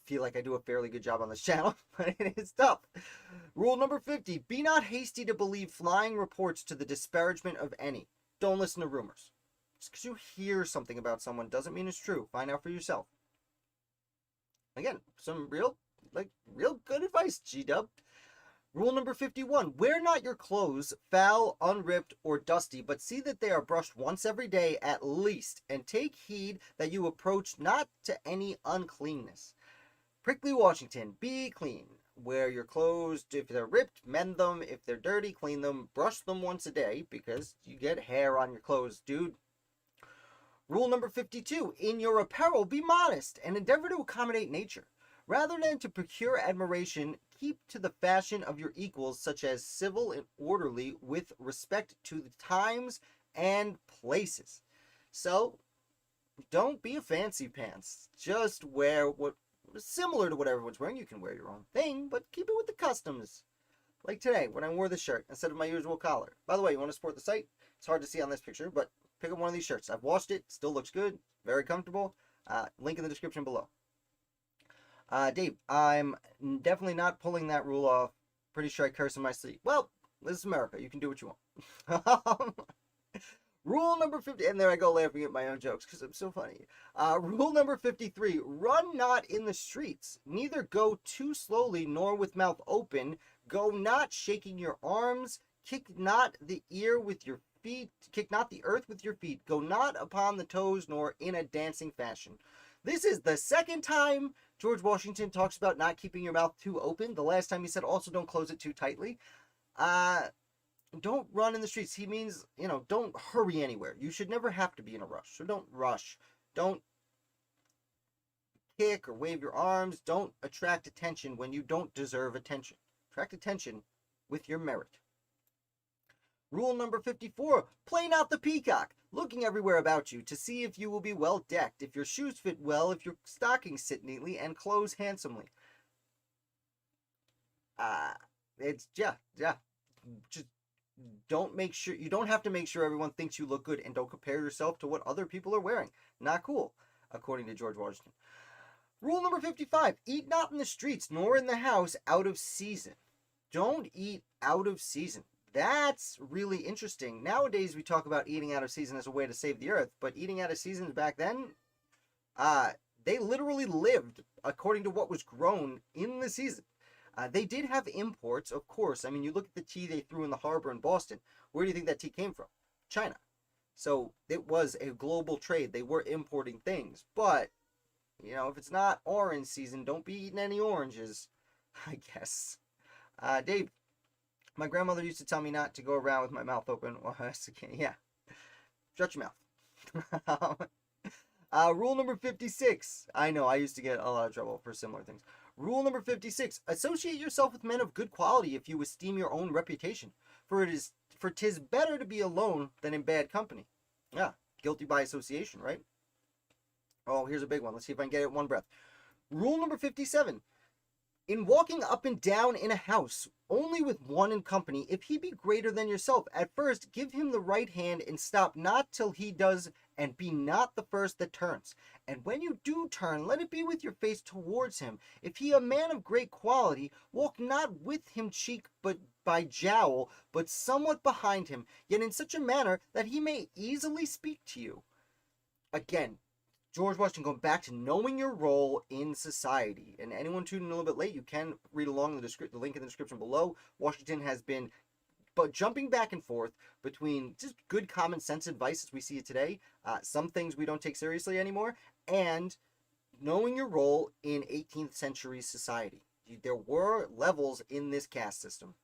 A: feel like I do a fairly good job on this channel, but it is tough. Rule number 50. Be not hasty to believe flying reports to the disparagement of any. Don't listen to rumors. Just because you hear something about someone doesn't mean it's true. Find out for yourself. Again, some real good advice, G-Dub. Rule number 51. Wear not your clothes foul, unripped, or dusty, but see that they are brushed once every day at least, and take heed that you approach not to any uncleanness. Prickly Washington, be clean. Wear your clothes, if they're ripped, mend them. If they're dirty, clean them. Brush them once a day, because you get hair on your clothes, dude. Rule number 52, in your apparel be modest and endeavor to accommodate nature. Rather than to procure admiration, keep to the fashion of your equals, such as civil and orderly, with respect to the times and places. So, don't be a fancy pants. Just wear what similar to what everyone's wearing. You can wear your own thing, but keep it with the customs. Like today, when I wore this shirt instead of my usual collar. By the way, you want to support the site? It's hard to see on this picture, but pick up one of these shirts. I've washed it. Still looks good. Very comfortable. Link in the description below. Dave, I'm definitely not pulling that rule off. Pretty sure I curse in my sleep. Well, this is America. You can do what you want. Rule number 50, and there I go laughing at my own jokes because I'm so funny. Rule number 53, run not in the streets. Neither go too slowly nor with mouth open. Go not shaking your arms. Kick not the ear with your feet. Kick not the earth with your feet. Go not upon the toes nor in a dancing fashion. This is the second time George Washington talks about not keeping your mouth too open. The last time he said also don't close it too tightly. Don't run in the streets. He means, don't hurry anywhere. You should never have to be in a rush. So don't rush. Don't kick or wave your arms. Don't attract attention when you don't deserve attention. Attract attention with your merit. Rule number 54, play not the peacock, looking everywhere about you to see if you will be well decked, if your shoes fit well, if your stockings sit neatly, and clothes handsomely. Just you don't have to make sure everyone thinks you look good, and don't compare yourself to what other people are wearing. Not cool, according to George Washington. Rule number 55, eat not in the streets, nor in the house out of season. Don't eat out of season. That's really interesting. Nowadays, we talk about eating out of season as a way to save the earth, but eating out of seasons back then, they literally lived according to what was grown in the season. They did have imports, of course. I mean, you look at the tea they threw in the harbor in Boston. Where do you think that tea came from? China. So it was a global trade. They were importing things. But, if it's not orange season, don't be eating any oranges, I guess. Dave, my grandmother used to tell me not to go around with my mouth open. Well, yeah. Shut your mouth. Rule number 56. I know, I used to get a lot of trouble for similar things. Rule number 56. Associate yourself with men of good quality if you esteem your own reputation. For 'tis better to be alone than in bad company. Yeah, guilty by association, right? Oh, here's a big one. Let's see if I can get it in one breath. Rule number 57. In walking up and down in a house, only with one in company, if he be greater than yourself, at first give him the right hand and stop not till he does, and be not the first that turns. And when you do turn, let it be with your face towards him. If he a man of great quality, walk not with him cheek but by jowl, but somewhat behind him, yet in such a manner that he may easily speak to you. Again, George Washington going back to knowing your role in society. And anyone tuning in a little bit late, you can read along the link in the description below. Washington has been jumping back and forth between just good common sense advice as we see it today, some things we don't take seriously anymore, and knowing your role in 18th century society. There were levels in this caste system.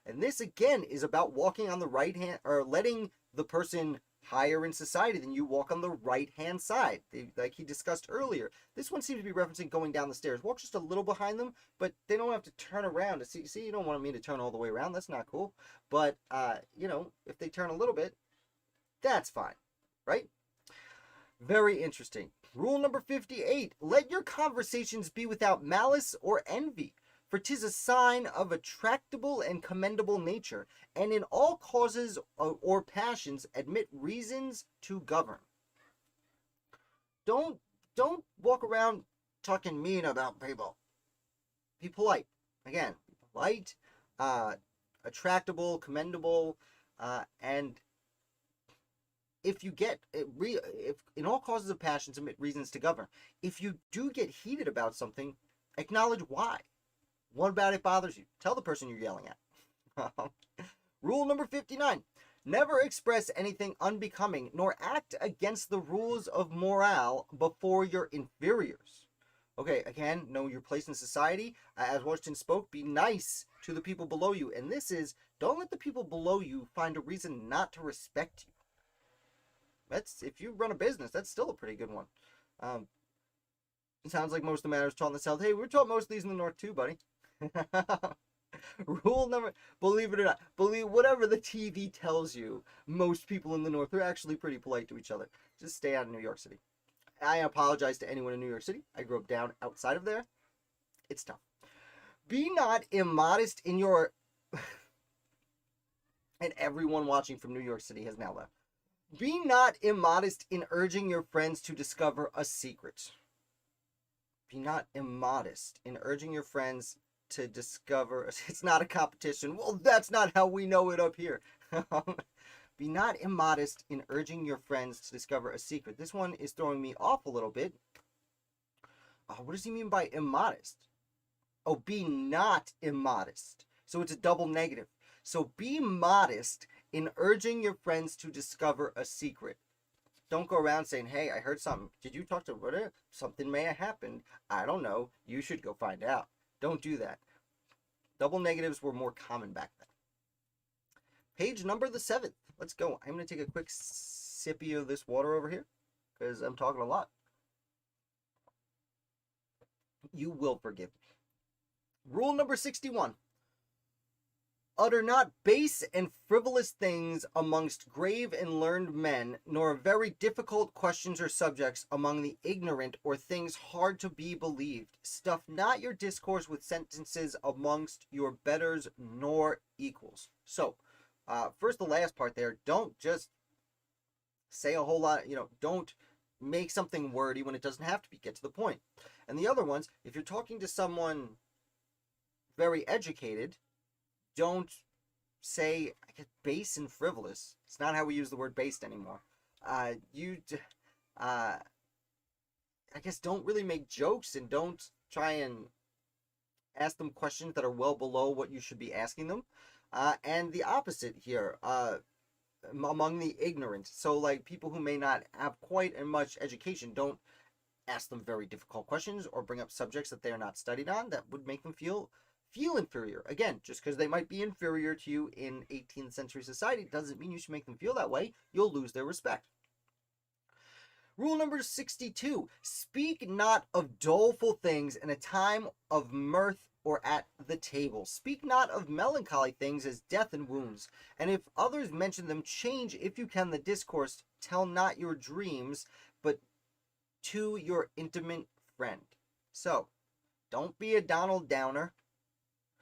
A: And this, again, is about walking on the right hand, or letting the person higher in society than you walk on the right-hand side. Like he discussed earlier. This one seems to be referencing going down the stairs. Walk just a little behind them, but they don't have to turn around to see. See, you don't want me to turn all the way around. That's not cool. But, if they turn a little bit, that's fine, right? Very interesting. Rule number 58. Let your conversations be without malice or envy, for 'tis a sign of a tractable and commendable nature, and in all causes or passions admit reasons to govern. Don't walk around talking mean about people. Be polite. Again, be polite, attractable, commendable, and if in all causes of passions admit reasons to govern. If you do get heated about something, acknowledge why. What about it bothers you? Tell the person you're yelling at. Rule number 59. Never express anything unbecoming, nor act against the rules of morale before your inferiors. Okay, again, know your place in society. As Washington spoke, be nice to the people below you. And this is, don't let the people below you find a reason not to respect you. That's, if you run a business, that's still a pretty good one. It sounds like most of the matters taught in the South. Hey, we're taught most of these in the North too, buddy. Rule number, believe it or not, believe whatever the TV tells you, most people in the North are actually pretty polite to each other. Just stay out of New York City. I apologize to anyone in New York City. I grew up down outside of there. It's tough. Be not immodest in your... and everyone watching from New York City has now left. Be not immodest in urging your friends to discover a secret. Be not immodest in urging your friends to discover... It's not a competition. Well, that's not how we know it up here. Be not immodest in urging your friends to discover a secret. This one is throwing me off a little bit. What does he mean by immodest? Oh, be not immodest. So it's a double negative. So be modest in urging your friends to discover a secret. Don't go around saying, hey, I heard something. Did you talk to Rhoda? Something may have happened. I don't know. You should go find out. Don't do that. Double negatives were more common back then. Page number the 7th. Let's go. I'm going to take a quick sippy of this water over here because I'm talking a lot. You will forgive me. Rule number 61. Utter not base and frivolous things amongst grave and learned men, nor very difficult questions or subjects among the ignorant, or things hard to be believed. Stuff not your discourse with sentences amongst your betters nor equals. So, first the last part there, don't just say a whole lot, don't make something wordy when it doesn't have to be. Get to the point. And the other ones, if you're talking to someone very educated, don't say, I guess, base and frivolous. It's not how we use the word based anymore. I guess don't really make jokes, and don't try and ask them questions that are well below what you should be asking them. And the opposite here, among the ignorant. So like people who may not have quite as much education, don't ask them very difficult questions or bring up subjects that they are not studied on that would make them feel inferior. Again, just because they might be inferior to you in 18th century society doesn't mean you should make them feel that way. You'll lose their respect. Rule number 62. Speak not of doleful things in a time of mirth or at the table. Speak not of melancholy things as death and wounds. And if others mention them, change, if you can, the discourse. Tell not your dreams, but to your intimate friend. So, don't be a Donald Downer.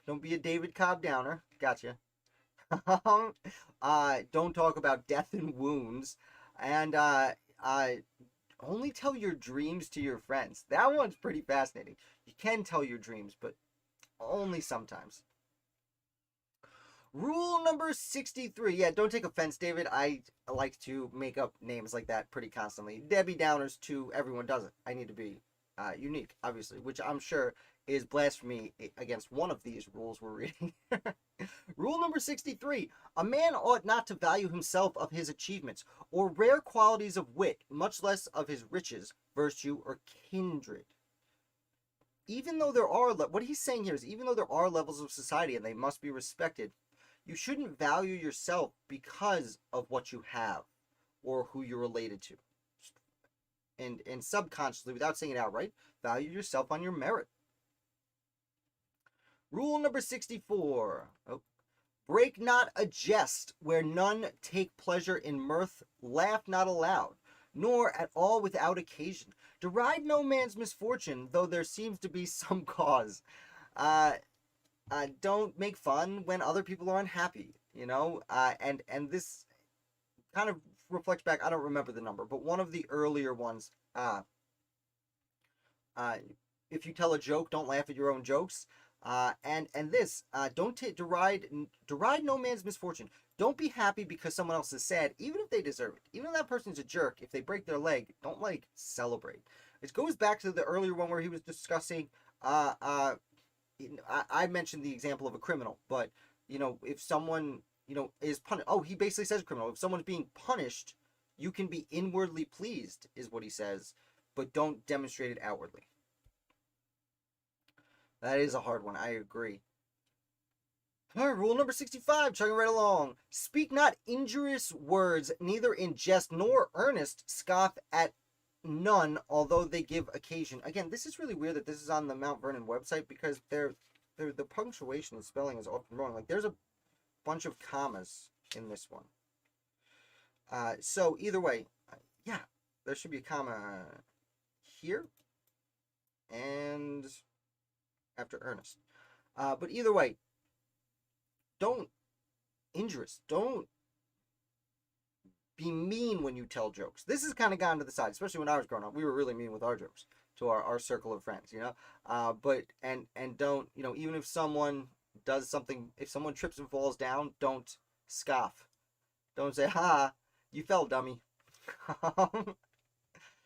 A: Don't be a David Cobb Downer. Gotcha. Don't talk about death and wounds. And only tell your dreams to your friends. That one's pretty fascinating. You can tell your dreams, but only sometimes. Rule number 63. Yeah, don't take offense, David. I like to make up names like that pretty constantly. Debbie Downers to everyone does it. I need to be unique, obviously, which I'm sure is blasphemy against one of these rules we're reading. Rule number 63. A man ought not to value himself of his achievements or rare qualities of wit, much less of his riches, virtue, or kindred. Even though there are, what he's saying here is, even though there are levels of society and they must be respected, you shouldn't value yourself because of what you have or who you're related to. And subconsciously, without saying it outright, value yourself on your merit. Rule number 64. Break not a jest where none take pleasure in mirth. Laugh not aloud, nor at all without occasion. Deride no man's misfortune, though there seems to be some cause. Don't make fun when other people are unhappy, and this kind of reflects back, I don't remember the number, but one of the earlier ones, if you tell a joke, don't laugh at your own jokes. And this, don't deride no man's misfortune. Don't be happy because someone else is sad, even if they deserve it. Even if that person's a jerk, if they break their leg, don't celebrate. It goes back to the earlier one where he was discussing, I mentioned the example of a criminal, but if someone is punished, he basically says criminal. If someone's being punished, you can be inwardly pleased, is what he says, but don't demonstrate it outwardly. That is a hard one. I agree. All right, rule number 65, chugging right along. Speak not injurious words, neither in jest nor earnest. Scoff at none, although they give occasion. Again, this is really weird that this is on the Mount Vernon website because the punctuation and spelling is often wrong. Like, there's a bunch of commas in this one. So either way, yeah, there should be a comma here and after earnest. But either way, don't injurious. Don't be mean when you tell jokes. This has kind of gone to the side, especially when I was growing up. We were really mean with our jokes to our circle of friends, you know. But don't, you know, even if someone does something, if someone trips and falls down, don't scoff. Don't say, "Ha, you fell, dummy."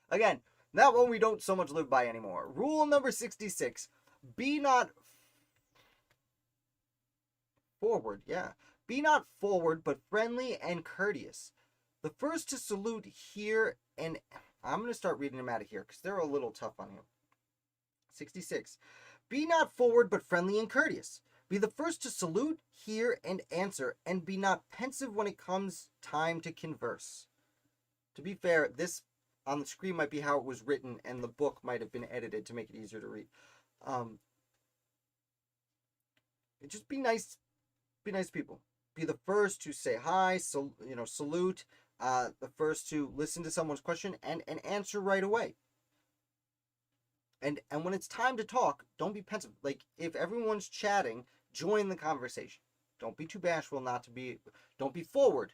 A: Again, that one we don't so much live by anymore. Rule number 66: be not forward, yeah. Be not forward, but friendly and courteous. The first to salute here, and I'm going to start reading them out of here because they're a little tough on here. 66. Be not forward, but friendly and courteous. Be the first to salute, hear, and answer, and be not pensive when it comes time to converse. To be fair, this on the screen might be how it was written, and the book might have been edited to make it easier to read. Just be nice. Be nice people. Be the first to say hi, salute. The first to listen to someone's question and answer right away. And when it's time to talk, don't be pensive. Like, if everyone's chatting, join the conversation. Don't be too bashful not to be. Don't be forward.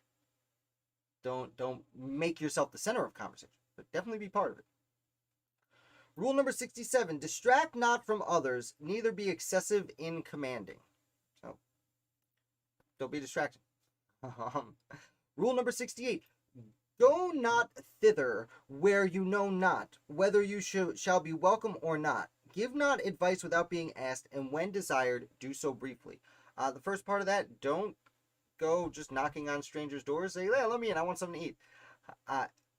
A: Don't make yourself the center of conversation, but definitely be part of it. Rule number 67: distract not from others, neither be excessive in commanding. So, don't be distracted. Rule number 68: go not thither where you know not, whether you shall be welcome or not. Give not advice without being asked, and when desired, do so briefly. The first part of that, don't go just knocking on strangers' doors. Say, "Hey, let me in. I want something to eat."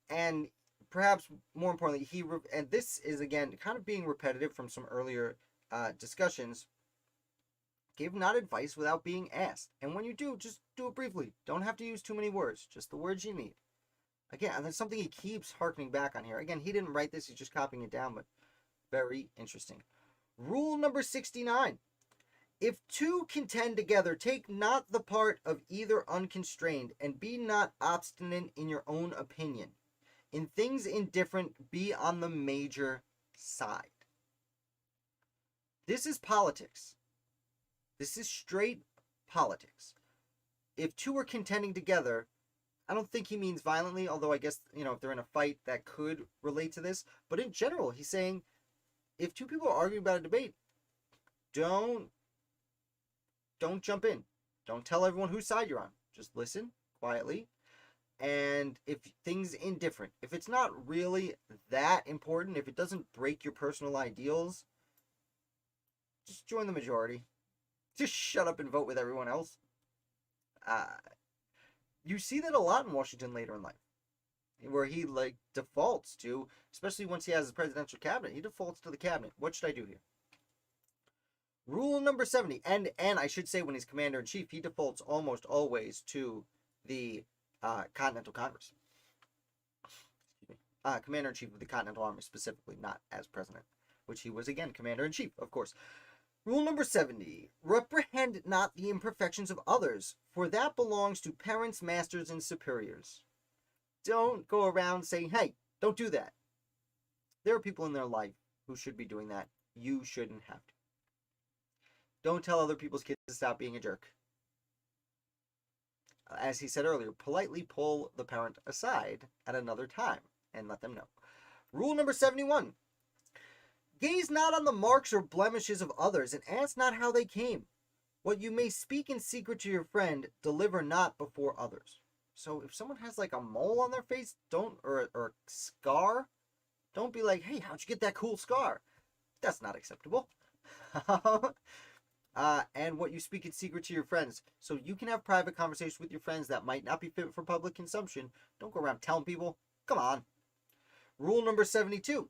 A: And perhaps more importantly, and this is again kind of being repetitive from some earlier discussions. Give not advice without being asked, and when you do, just do it briefly. Don't have to use too many words, just the words you need. Again, there's something he keeps harkening back on here. Again, he didn't write this, he's just copying it down, but very interesting. Rule number 69: if two contend together, take not the part of either unconstrained, and be not obstinate in your own opinion. In things indifferent, be on the major side. This is politics. This is straight politics. If two are contending together, I don't think he means violently, although I guess, if they're in a fight, that could relate to this. But in general, he's saying, if two people are arguing about a debate, don't jump in. Don't tell everyone whose side you're on. Just listen quietly. And if things indifferent, if it's not really that important, if it doesn't break your personal ideals, just join the majority. Just shut up and vote with everyone else. You see that a lot in Washington later in life, where he defaults to, especially once he has his presidential cabinet, he defaults to the cabinet. What should I do here? Rule number 70, and I should say when he's commander-in-chief, he defaults almost always to the Continental Congress. Commander-in-chief of the Continental Army specifically, not as president, which he was, again, commander-in-chief, of course. Rule number 70, reprehend not the imperfections of others, for that belongs to parents, masters, and superiors. Don't go around saying, hey, don't do that. There are people in their life who should be doing that. You shouldn't have to. Don't tell other people's kids to stop being a jerk. As he said earlier, politely pull the parent aside at another time and let them know. Rule number 71, gaze not on the marks or blemishes of others, and ask not how they came. What you may speak in secret to your friend, deliver not before others. So if someone has a mole on their face, or a scar, don't be like, hey, how'd you get that cool scar? That's not acceptable. And what you speak in secret to your friends. So you can have private conversations with your friends that might not be fit for public consumption. Don't go around telling people. Come on. Rule number 72.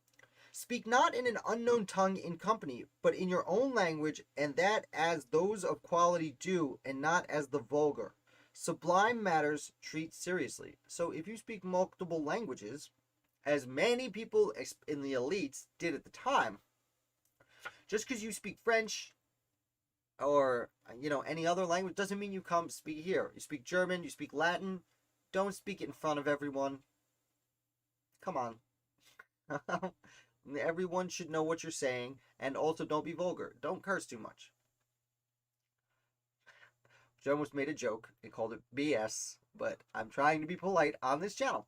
A: Speak not in an unknown tongue in company, but in your own language, and that as those of quality do, and not as the vulgar. Sublime matters treat seriously. So if you speak multiple languages, as many people in the elites did at the time, just because you speak French or any other language doesn't mean you come speak here. You speak German, you speak Latin, don't speak it in front of everyone. Come on. Everyone should know what you're saying, and also don't be vulgar. Don't curse too much. I almost made a joke and called it BS, but I'm trying to be polite on this channel.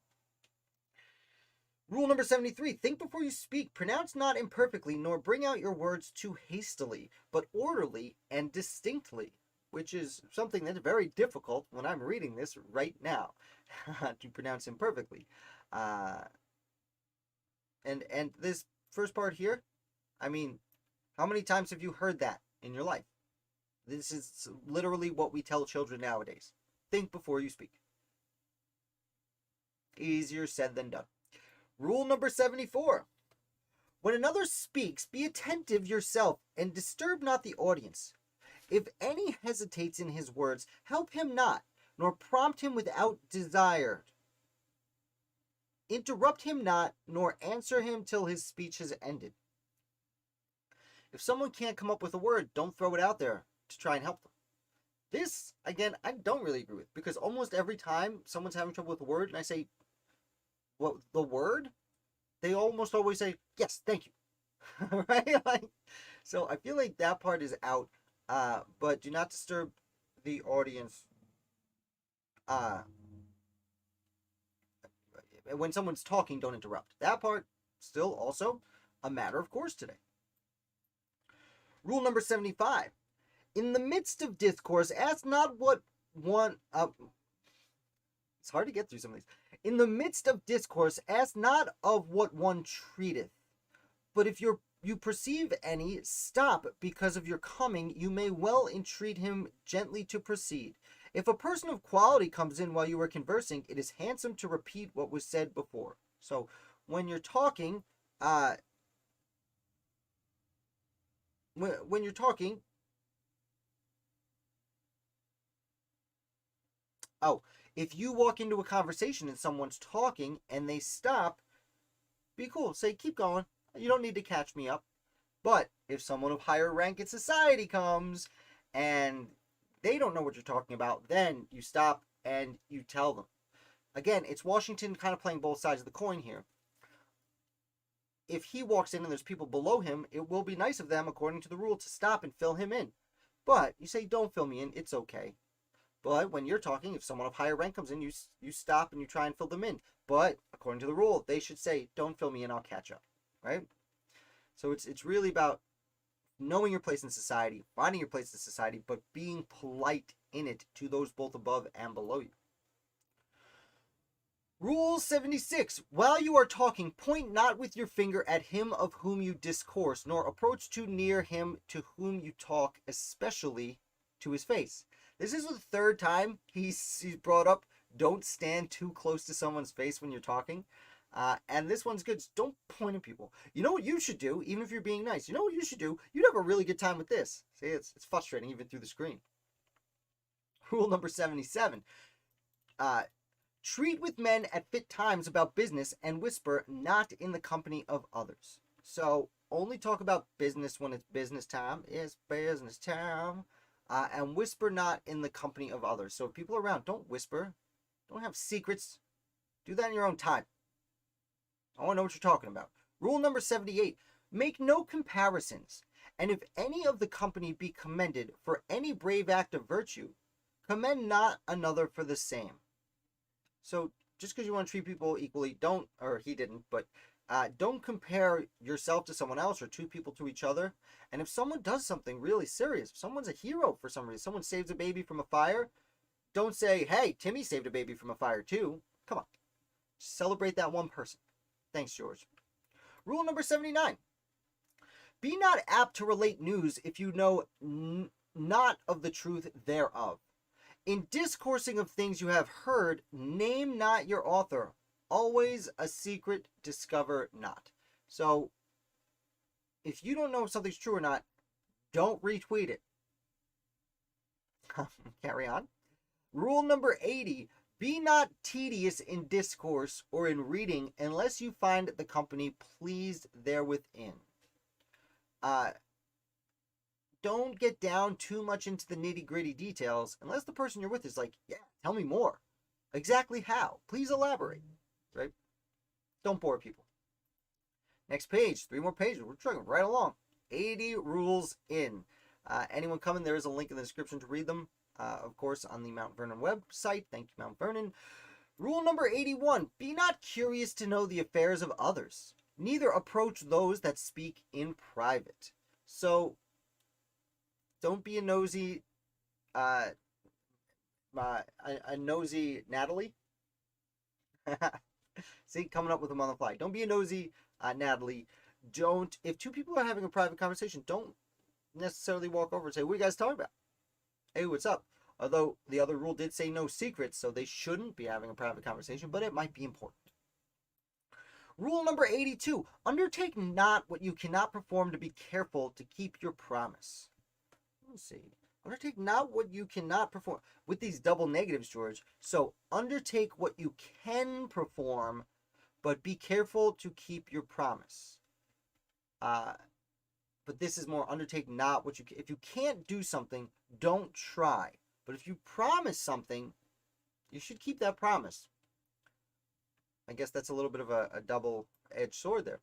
A: Rule number 73, think before you speak. Pronounce not imperfectly, nor bring out your words too hastily, but orderly and distinctly, which is something that's very difficult when I'm reading this right now, to pronounce imperfectly. And this first part here, I mean, how many times have you heard that in your life? This is literally what we tell children nowadays. Think before you speak. Easier said than done. Rule number 74. When another speaks, be attentive yourself and disturb not the audience. If any hesitates in his words, help him not, nor prompt him without desire. Interrupt him not, nor answer him till his speech has ended. If someone can't come up with a word, don't throw it out there to try and help them. This, again, I don't really agree with, because almost every time someone's having trouble with a word and I say, what, the word? They almost always say, yes, thank you. Right? So I feel like that part is out, but do not disturb the audience when someone's talking, don't interrupt. That part, still also a matter of course today. Rule number 75. In the midst of discourse, ask not what one... it's hard to get through some of these. In the midst of discourse, ask not of what one treateth. But if you perceive any, stop, because of your coming, you may well entreat him gently to proceed. If a person of quality comes in while you are conversing, it is handsome to repeat what was said before. So when you're talking, when you're talking, if you walk into a conversation and someone's talking and they stop, be cool. Say, keep going. You don't need to catch me up. But if someone of higher rank in society comes and they don't know what you're talking about, then you stop and you tell them. Again, it's Washington kind of playing both sides of the coin here. If he walks in and there's people below him, it will be nice of them, according to the rule, to stop and fill him in. But you say, don't fill me in, it's okay. But when you're talking, if someone of higher rank comes in, you stop and you try and fill them in. But according to the rule, they should say, don't fill me in, I'll catch up. Right? So it's really about knowing your place in society, finding your place in society, but being polite in it to those both above and below you. Rule 76. While you are talking, point not with your finger at him of whom you discourse, nor approach too near him to whom you talk, especially to his face. This is the third time he's brought up, don't stand too close to someone's face when you're talking. And this one's good. Don't point at people. You know what you should do, even if you're being nice? You know what you should do? You'd have a really good time with this. See, it's frustrating even through the screen. Rule number 77. Treat with men at fit times about business and whisper not in the company of others. So only talk about business when it's business time. It's business time. And whisper not in the company of others. So if people are around, don't whisper. Don't have secrets. Do that in your own time. I want to know what you're talking about. Rule number 78. Make no comparisons. And if any of the company be commended for any brave act of virtue, commend not another for the same. So just because you want to treat people equally, don't, or he didn't, but don't compare yourself to someone else or two people to each other. And if someone does something really serious, if someone's a hero for some reason, someone saves a baby from a fire, don't say, hey, Timmy saved a baby from a fire too. Come on. Celebrate that one person. Thanks, George. Rule number 79. Be not apt to relate news if you know not of the truth thereof. In discoursing of things you have heard, name not your author. Always a secret discover not. So if you don't know if something's true or not, don't retweet it. Carry on. Rule number 80, be not tedious in discourse or in reading unless you find the company pleased therewithin. Don't get down too much into the nitty-gritty details unless the person you're with is like, yeah, tell me more. Exactly how? Please elaborate. Right? Don't bore people. Next page, 3 more pages. We're trucking right along. 80 rules in. Anyone coming, there is a link in the description to read them. Of course, on the Mount Vernon website. Thank you, Mount Vernon. Rule number 81. Be not curious to know the affairs of others. Neither approach those that speak in private. So, don't be a nosy, a nosy Natalie. See, coming up with them on the fly. Don't be a nosy Natalie. Don't, if 2 people are having a private conversation, don't necessarily walk over and say, what are you guys talking about? Hey, what's up? Although the other rule did say no secrets, so they shouldn't be having a private conversation, but it might be important. Rule number 82, undertake not what you cannot perform to be careful to keep your promise. Let's see. Undertake not what you cannot perform. With these double negatives, George. So, undertake what you can perform, but be careful to keep your promise. But this is more undertake not what you can. If you can't do something, don't try. But if you promise something, you should keep that promise. I guess that's a little bit of a double-edged sword there.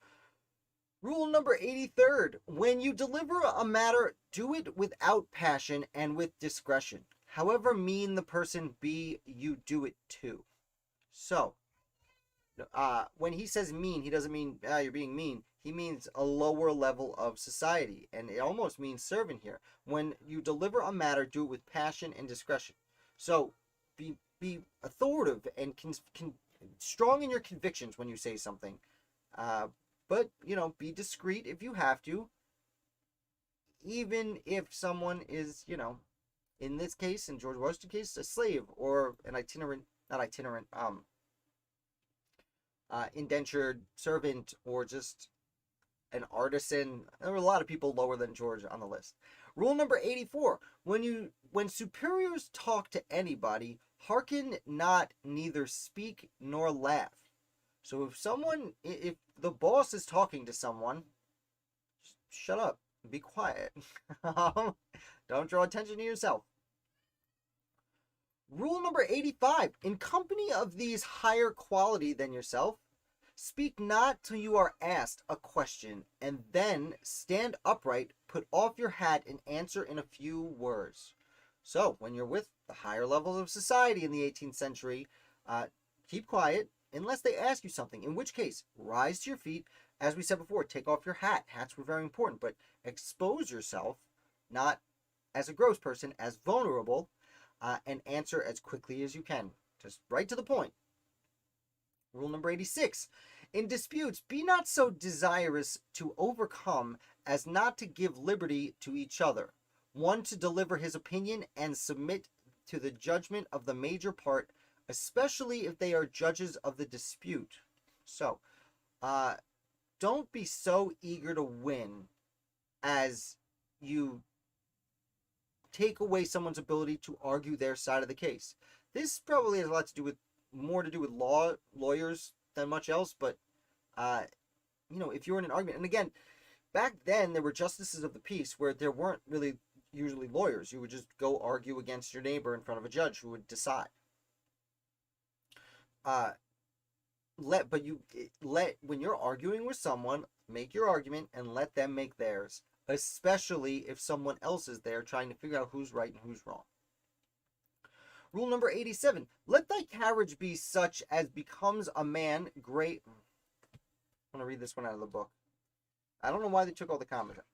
A: Rule number 83rd. When you deliver a matter, do it without passion and with discretion. However mean the person be, you do it too. So, when he says mean, he doesn't mean, you're being mean. He means a lower level of society. And it almost means servant here. When you deliver a matter, do it with passion and discretion. So, be authoritative and strong in your convictions when you say something. But, be discreet if you have to. Even if someone is, in this case, in George Washington's case, a slave or an indentured servant or just an artisan. There were a lot of people lower than George on the list. Rule number 84. When superiors talk to anybody, hearken not, neither speak nor laugh. So if the boss is talking to someone, shut up. Be quiet. Don't draw attention to yourself. Rule number 85. In company of these higher quality than yourself, speak not till you are asked a question, and then stand upright, put off your hat, and answer in a few words. So, when you're with the higher levels of society in the 18th century, keep quiet unless they ask you something, in which case, rise to your feet. As we said before, take off your hat. Hats were very important, but expose yourself, not as a gross person, as vulnerable, and answer as quickly as you can. Just right to the point. Rule number 86. In disputes, be not so desirous to overcome as not to give liberty to each other, one to deliver his opinion and submit to the judgment of the major part, especially if they are judges of the dispute. So, don't be so eager to win as you take away someone's ability to argue their side of the case. This probably has a lot to do with, more to do with lawyers than much else, but, if you're in an argument, and again, back then there were justices of the peace where there weren't really usually lawyers. You would just go argue against your neighbor in front of a judge who would decide. When you're arguing with someone, make your argument and let them make theirs, especially if someone else is there trying to figure out who's right and who's wrong. Rule number 87. Let thy carriage be such as becomes a man great. I'm going to read this one out of the book. I don't know why they took all the comments out.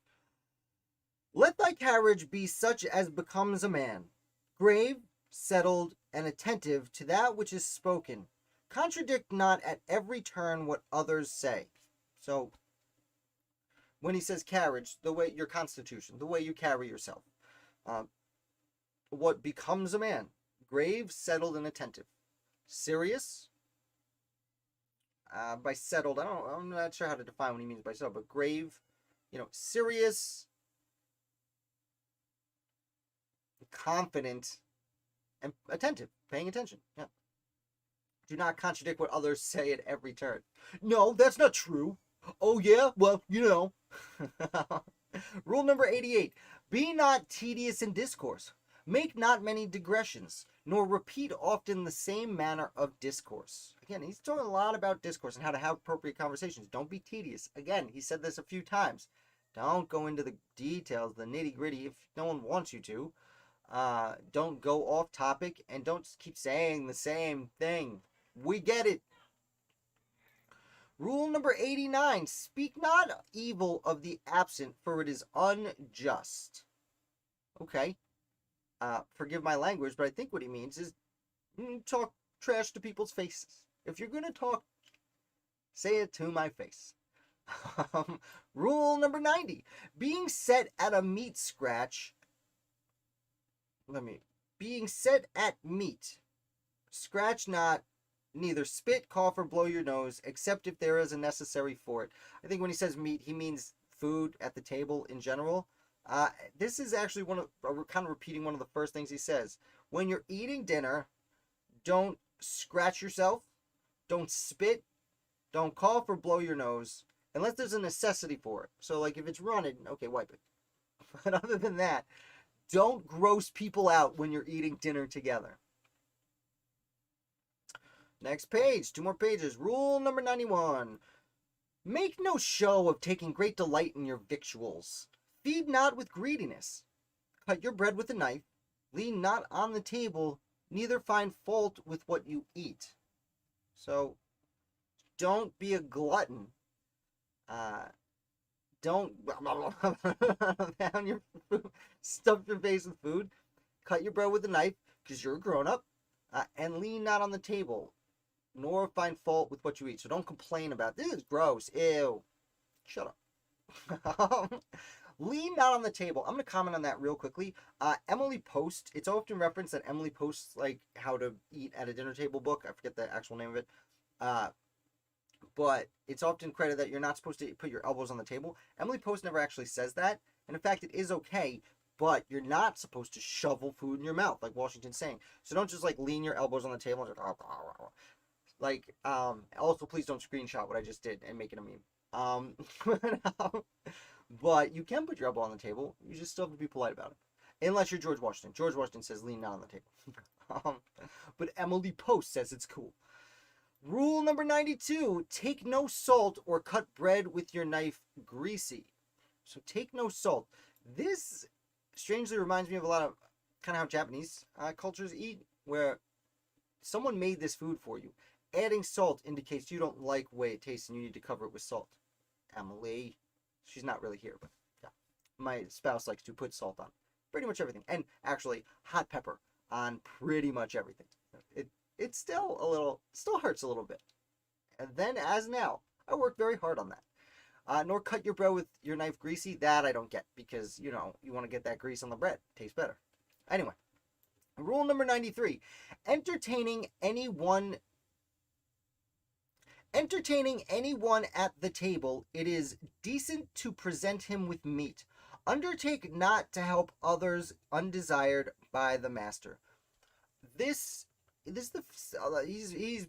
A: Let thy carriage be such as becomes a man, grave, settled, and attentive to that which is spoken. Contradict not at every turn what others say. So, when he says carriage, the way your constitution, the way you carry yourself. What becomes a man? Grave, settled, and attentive. Serious? By settled, I'm not sure how to define what he means by settled, but grave, serious, confident, and attentive, paying attention. Yeah. Do not contradict what others say at every turn. No, that's not true. Oh, yeah? Well, Rule number 88. Be not tedious in discourse. Make not many digressions, nor repeat often the same manner of discourse. Again, he's talking a lot about discourse and how to have appropriate conversations. Don't be tedious. Again, he said this a few times. Don't go into the details, the nitty gritty, if no one wants you to. Don't go off topic, and don't keep saying the same thing. We get it. Rule number 89. Speak not evil of the absent, for it is unjust. Okay. Forgive my language, but I think what he means is talk trash to people's faces. If you're going to talk, say it to my face. Rule number 90. Being set at a meat scratch. Being set at meat. Scratch not, neither spit, cough, or blow your nose, except if there is a necessary for it. I think when he says meat, he means food at the table in general. This is actually kind of repeating one of the first things he says. When you're eating dinner, don't scratch yourself, don't spit, don't cough or blow your nose, unless there's a necessity for it. So, like, if it's running, okay, wipe it. But other than that, don't gross people out when you're eating dinner together. Next page, 2 more pages. Rule number 91. Make no show of taking great delight in your victuals. Feed not with greediness. Cut your bread with a knife. Lean not on the table, neither find fault with what you eat. So, don't be a glutton. Don't down your food, stuff your face with food. Cut your bread with a knife, because you're a grown-up. And lean not on the table, nor find fault with what you eat. So don't complain about, this is gross, ew. Shut up. Lean not on the table. I'm going to comment on that real quickly. Emily Post, it's often referenced that Emily Post's like how to eat at a dinner table book. I forget the actual name of it. But it's often credited that you're not supposed to put your elbows on the table. Emily Post never actually says that. And in fact, it is okay, but you're not supposed to shovel food in your mouth, like Washington's saying. So don't just like lean your elbows on the table and just, also please don't screenshot what I just did and make it a meme. But you can put your elbow on the table. You just still have to be polite about it. Unless you're George Washington. George Washington says lean not on the table. But Emily Post says it's cool. Rule number 92. Take no salt or cut bread with your knife greasy. So take no salt. This strangely reminds me of a lot of kind of how Japanese cultures eat, where someone made this food for you. Adding salt indicates you don't like the way it tastes and you need to cover it with salt. Emily. She's not really here, but yeah. My spouse likes to put salt on pretty much everything. And actually, hot pepper on pretty much everything. It still hurts a little bit. And then, as now, I work very hard on that. Nor cut your bread with your knife greasy. That I don't get, because, you want to get that grease on the bread. Tastes better. Anyway, rule number 93. Entertaining anyone at the table, it is decent to present him with meat. Undertake not to help others undesired by the master. He's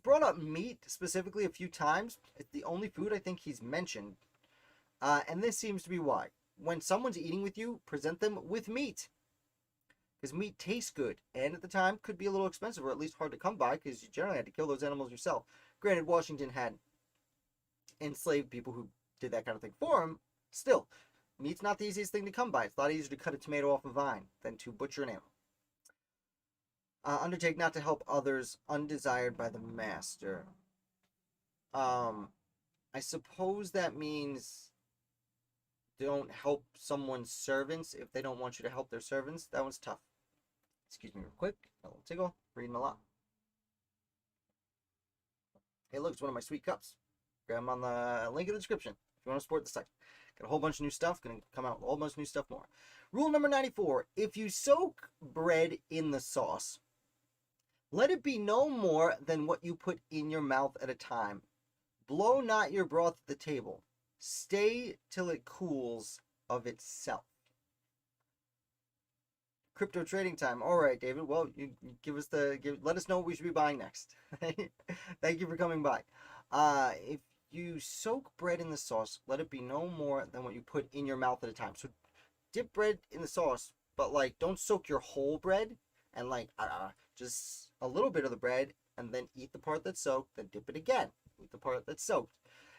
A: brought up meat specifically a few times. It's the only food I think he's mentioned. And this seems to be why. When someone's eating with you, present them with meat. Because meat tastes good, and at the time could be a little expensive, or at least hard to come by, because you generally had to kill those animals yourself. Granted, Washington had enslaved people who did that kind of thing for him. Still, meat's not the easiest thing to come by. It's a lot easier to cut a tomato off a vine than to butcher an animal. Undertake not to help others undesired by the master. I suppose that means don't help someone's servants if they don't want you to help their servants. That one's tough. Excuse me real quick. A little tickle. Reading a lot. Hey, look, it's one of my sweet cups. Grab them on the link in the description if you want to support the site. Got a whole bunch of new stuff. Going to come out with a whole bunch of new stuff more. Rule number 94. If you soak bread in the sauce, let it be no more than what you put in your mouth at a time. Blow not your broth at the table. Stay till it cools of itself. Crypto trading time. All right, David. Well, you let us know what we should be buying next. Thank you for coming by. If you soak bread in the sauce, let it be no more than what you put in your mouth at a time. So dip bread in the sauce, but like don't soak your whole bread and like just a little bit of the bread and then eat the part that's soaked, then dip it again. Eat the part that's soaked.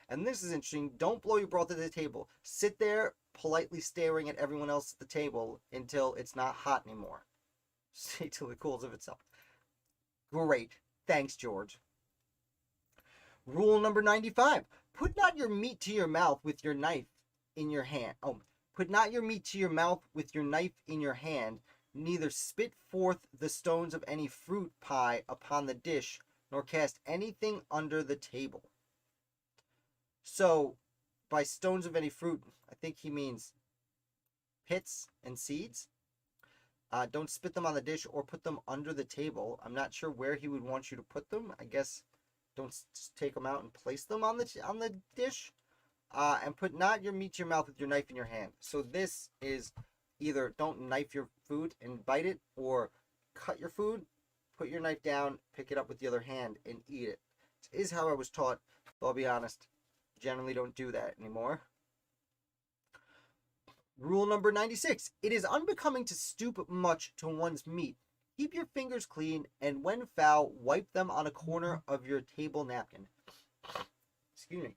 A: And this is interesting. Don't blow your broth at the table. Sit there politely staring at everyone else at the table until it's not hot anymore. Stay till it cools of itself. Great. Thanks, George. Rule number 95. Put not your meat to your mouth with your knife in your hand. Put not your meat to your mouth with your knife in your hand, neither spit forth the stones of any fruit pie upon the dish, nor cast anything under the table. So, by stones of any fruit, I think he means pits and seeds. Don't spit them on the dish or put them under the table. I'm not sure where he would want you to put them. I guess don't just take them out and place them on the dish. And put not your meat to your mouth with your knife in your hand. So this is either don't knife your food and bite it, or cut your food, put your knife down, pick it up with the other hand, and eat it. This is how I was taught, but I'll be honest, generally don't do that anymore. Rule number 96. It is unbecoming to stoop much to one's meat. Keep your fingers clean, and when foul, wipe them on a corner of your table napkin. Excuse me.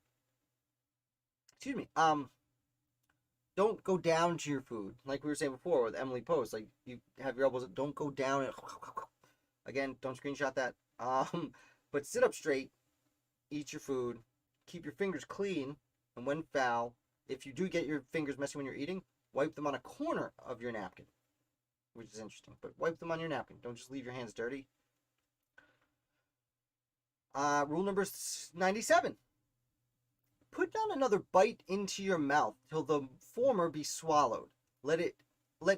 A: Don't go down to your food. Like we were saying before with Emily Post, like you have your elbows, don't go down and again, don't screenshot that. But sit up straight, eat your food, keep your fingers clean, and when foul, if you do get your fingers messy when you're eating, wipe them on a corner of your napkin, which is interesting. But wipe them on your napkin. Don't just leave your hands dirty. Rule number 97. Put not another bite into your mouth till the former be swallowed. Let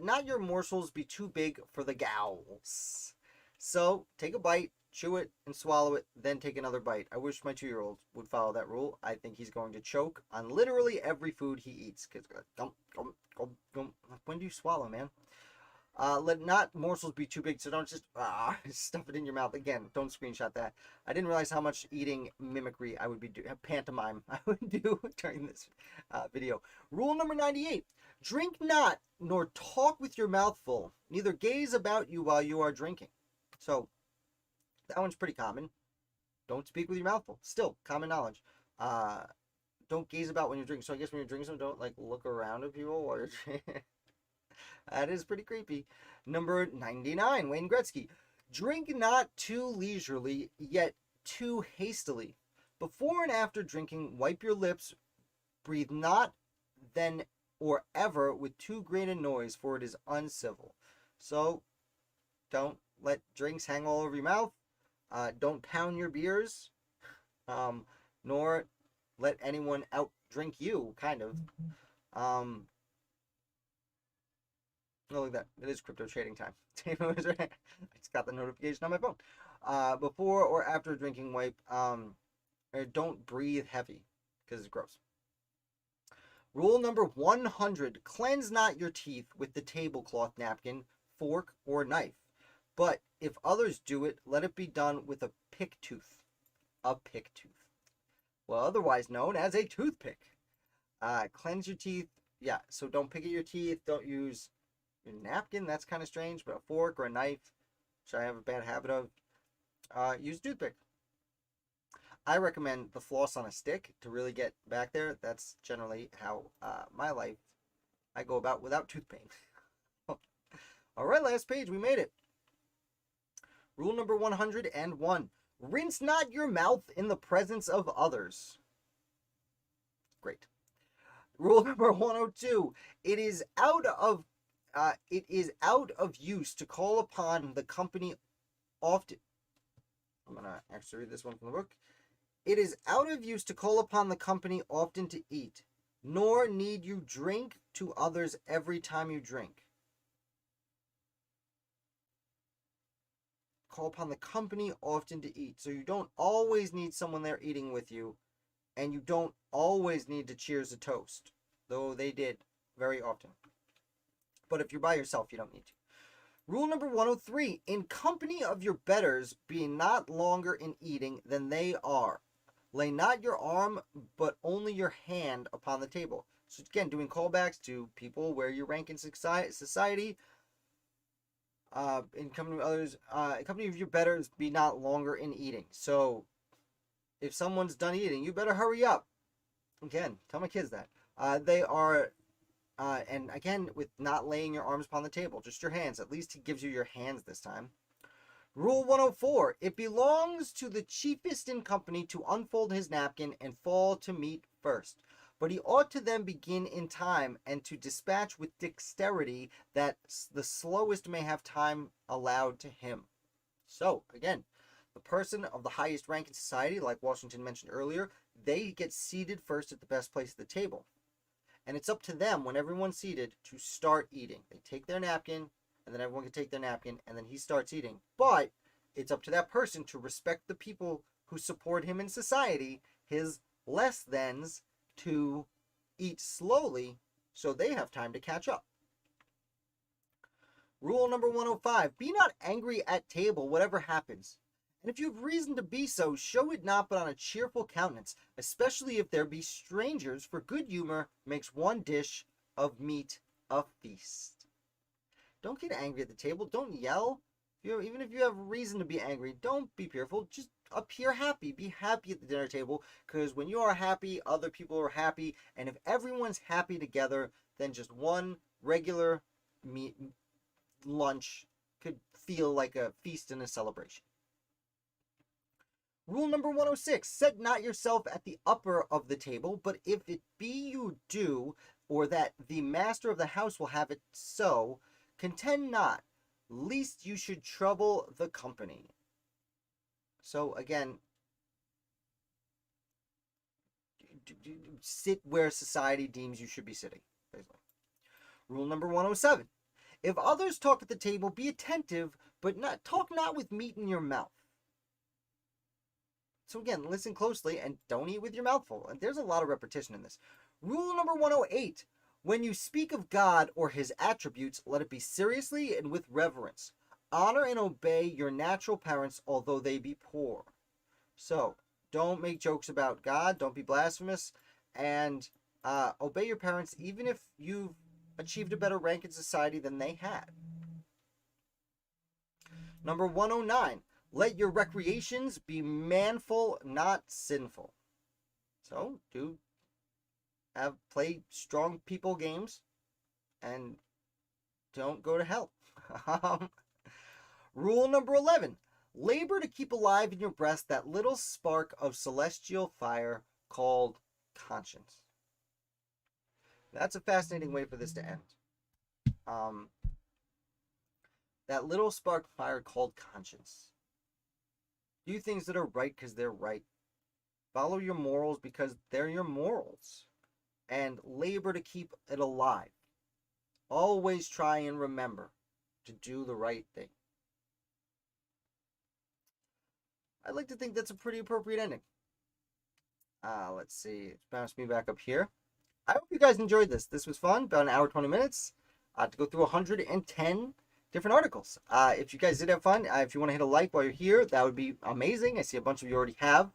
A: not your morsels be too big for the gowls. So take a bite, chew it, and swallow it, then take another bite. I wish my 2-year-old would follow that rule. I think he's going to choke on literally every food he eats. Cause when do you swallow, man? Let not morsels be too big, so don't just stuff it in your mouth. Again, don't screenshot that. I didn't realize how much eating mimicry I would be doing, pantomime I would do during this video. Rule number 98. Drink not, nor talk with your mouth full, neither gaze about you while you are drinking. So, that one's pretty common. Don't speak with your mouth full. Still, common knowledge. Don't gaze about when you're drinking. So I guess when you're drinking something, don't like look around at people while you're drinking. That is pretty creepy. Number 99, Wayne Gretzky. Drink not too leisurely, yet too hastily. Before and after drinking, wipe your lips. Breathe not then or ever with too great a noise, for it is uncivil. So, don't let drinks hang all over your mouth. Don't pound your beers. Nor let anyone outdrink you, kind of. Oh, look at that. It is crypto trading time. I just got the notification on my phone. Before or after drinking, wipe. Or don't breathe heavy, because it's gross. Rule number 100. Cleanse not your teeth with the tablecloth, napkin, fork, or knife. But if others do it, let it be done with a pick tooth. A pick tooth. Well, otherwise known as a toothpick. Cleanse your teeth. Yeah, so don't pick at your teeth. Don't use your napkin. That's kind of strange. But a fork or a knife, which I have a bad habit of, use a toothpick. I recommend the floss on a stick to really get back there. That's generally how my life, I go about without tooth pain. All right, last page. We made it. Rule number 101. Rinse not your mouth in the presence of others. Great. Rule number 102. It is out of use to call upon the company often. I'm going to actually read this one from the book. It is out of use to call upon the company often to eat, nor need you drink to others every time you drink. Call upon the company often to eat. So you don't always need someone there eating with you. And you don't always need to cheers a toast, though they did very often. But if you're by yourself, you don't need to. Rule number 103, in company of your betters, be not longer in eating than they are. Lay not your arm, but only your hand upon the table. So again, doing callbacks to people where you rank in society. In company of others, in company of your betters, be not longer in eating. So if someone's done eating, you better hurry up. Again, tell my kids that. They are, and again, with not laying your arms upon the table, just your hands. At least he gives you your hands this time. Rule 104, it belongs to the chiefest in company to unfold his napkin and fall to meat first. But he ought to then begin in time and to dispatch with dexterity, that the slowest may have time allowed to him. So, again, the person of the highest rank in society, like Washington mentioned earlier, they get seated first at the best place at the table. And it's up to them, when everyone's seated, to start eating. They take their napkin, and then everyone can take their napkin, and then he starts eating. But it's up to that person to respect the people who support him in society, his less thans, to eat slowly so they have time to catch up. Rule number 105, be not angry at table, whatever happens. And if you have reason to be so, show it not but on a cheerful countenance, especially if there be strangers, for good humor makes one dish of meat a feast. Don't get angry at the table. Don't yell. Even if you have reason to be angry, don't be fearful. Just appear happy. Be happy at the dinner table, because when you are happy, other people are happy. And if everyone's happy together, then just one regular meat lunch could feel like a feast and a celebration. Rule number 106, set not yourself at the upper of the table, but if it be you do, or that the master of the house will have it so, contend not, lest you should trouble the company. So again, sit where society deems you should be sitting, basically. Rule number 107, if others talk at the table, be attentive, but talk not with meat in your mouth. So again, listen closely and don't eat with your mouth full. And there's a lot of repetition in this. Rule number 108, when you speak of God or his attributes, let it be seriously and with reverence. Honor and obey your natural parents, although they be poor. So, don't make jokes about God, don't be blasphemous, and obey your parents even if you've achieved a better rank in society than they had. Number 109, let your recreations be manful, not sinful. So, play strong people games and don't go to hell. Rule number 11, labor to keep alive in your breast that little spark of celestial fire called conscience. That's a fascinating way for this to end. That little spark of fire called conscience. Do things that are right because they're right. Follow your morals because they're your morals. And labor to keep it alive. Always try and remember to do the right thing. I'd like to think that's a pretty appropriate ending. Let's see. It's bounced me back up here. I hope you guys enjoyed this. This was fun. About an hour, 20 minutes. To go through 110 different articles. If you guys did have fun, if you want to hit a like while you're here, that would be amazing. I see a bunch of you already have.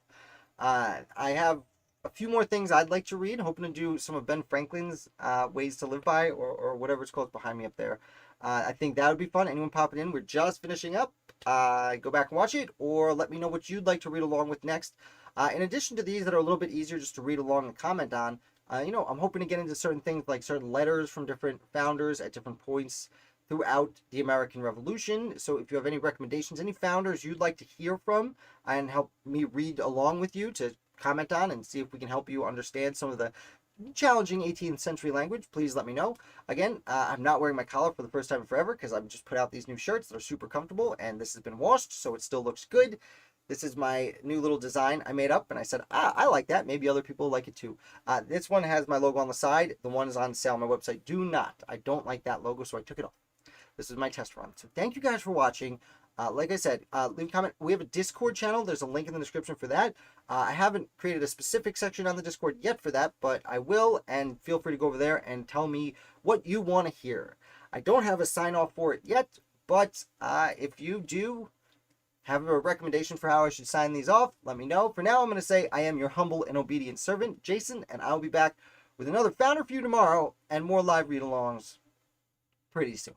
A: I have a few more things I'd like to read. Hoping to do some of Ben Franklin's Ways to Live By, or whatever it's called behind me up there. I think that would be fun. Anyone popping in? We're just finishing up. Go back and watch it, or let me know what you'd like to read along with next. In addition to these that are a little bit easier just to read along and comment on, I'm hoping to get into certain things like certain letters from different founders at different points throughout the American Revolution. So if you have any recommendations, any founders you'd like to hear from and help me read along with you, to comment on and see if we can help you understand some of the challenging 18th century language, please let me know. Again, I'm not wearing my collar for the first time in forever because I've just put out these new shirts that are super comfortable, and this has been washed, so it still looks good. This is my new little design I made up, and I said, I like that. Maybe other people like it too. This one has my logo on the side. The one is on sale on my website. Do not. I don't like that logo, so I took it off. This is my test run. So thank you guys for watching. Like I said, leave a comment. We have a Discord channel. There's a link in the description for that. I haven't created a specific section on the Discord yet for that, but I will, and feel free to go over there and tell me what you want to hear. I don't have a sign-off for it yet, but if you do have a recommendation for how I should sign these off, let me know. For now, I'm going to say I am your humble and obedient servant, Jason, and I'll be back with another Founder for you tomorrow and more live read-alongs pretty soon.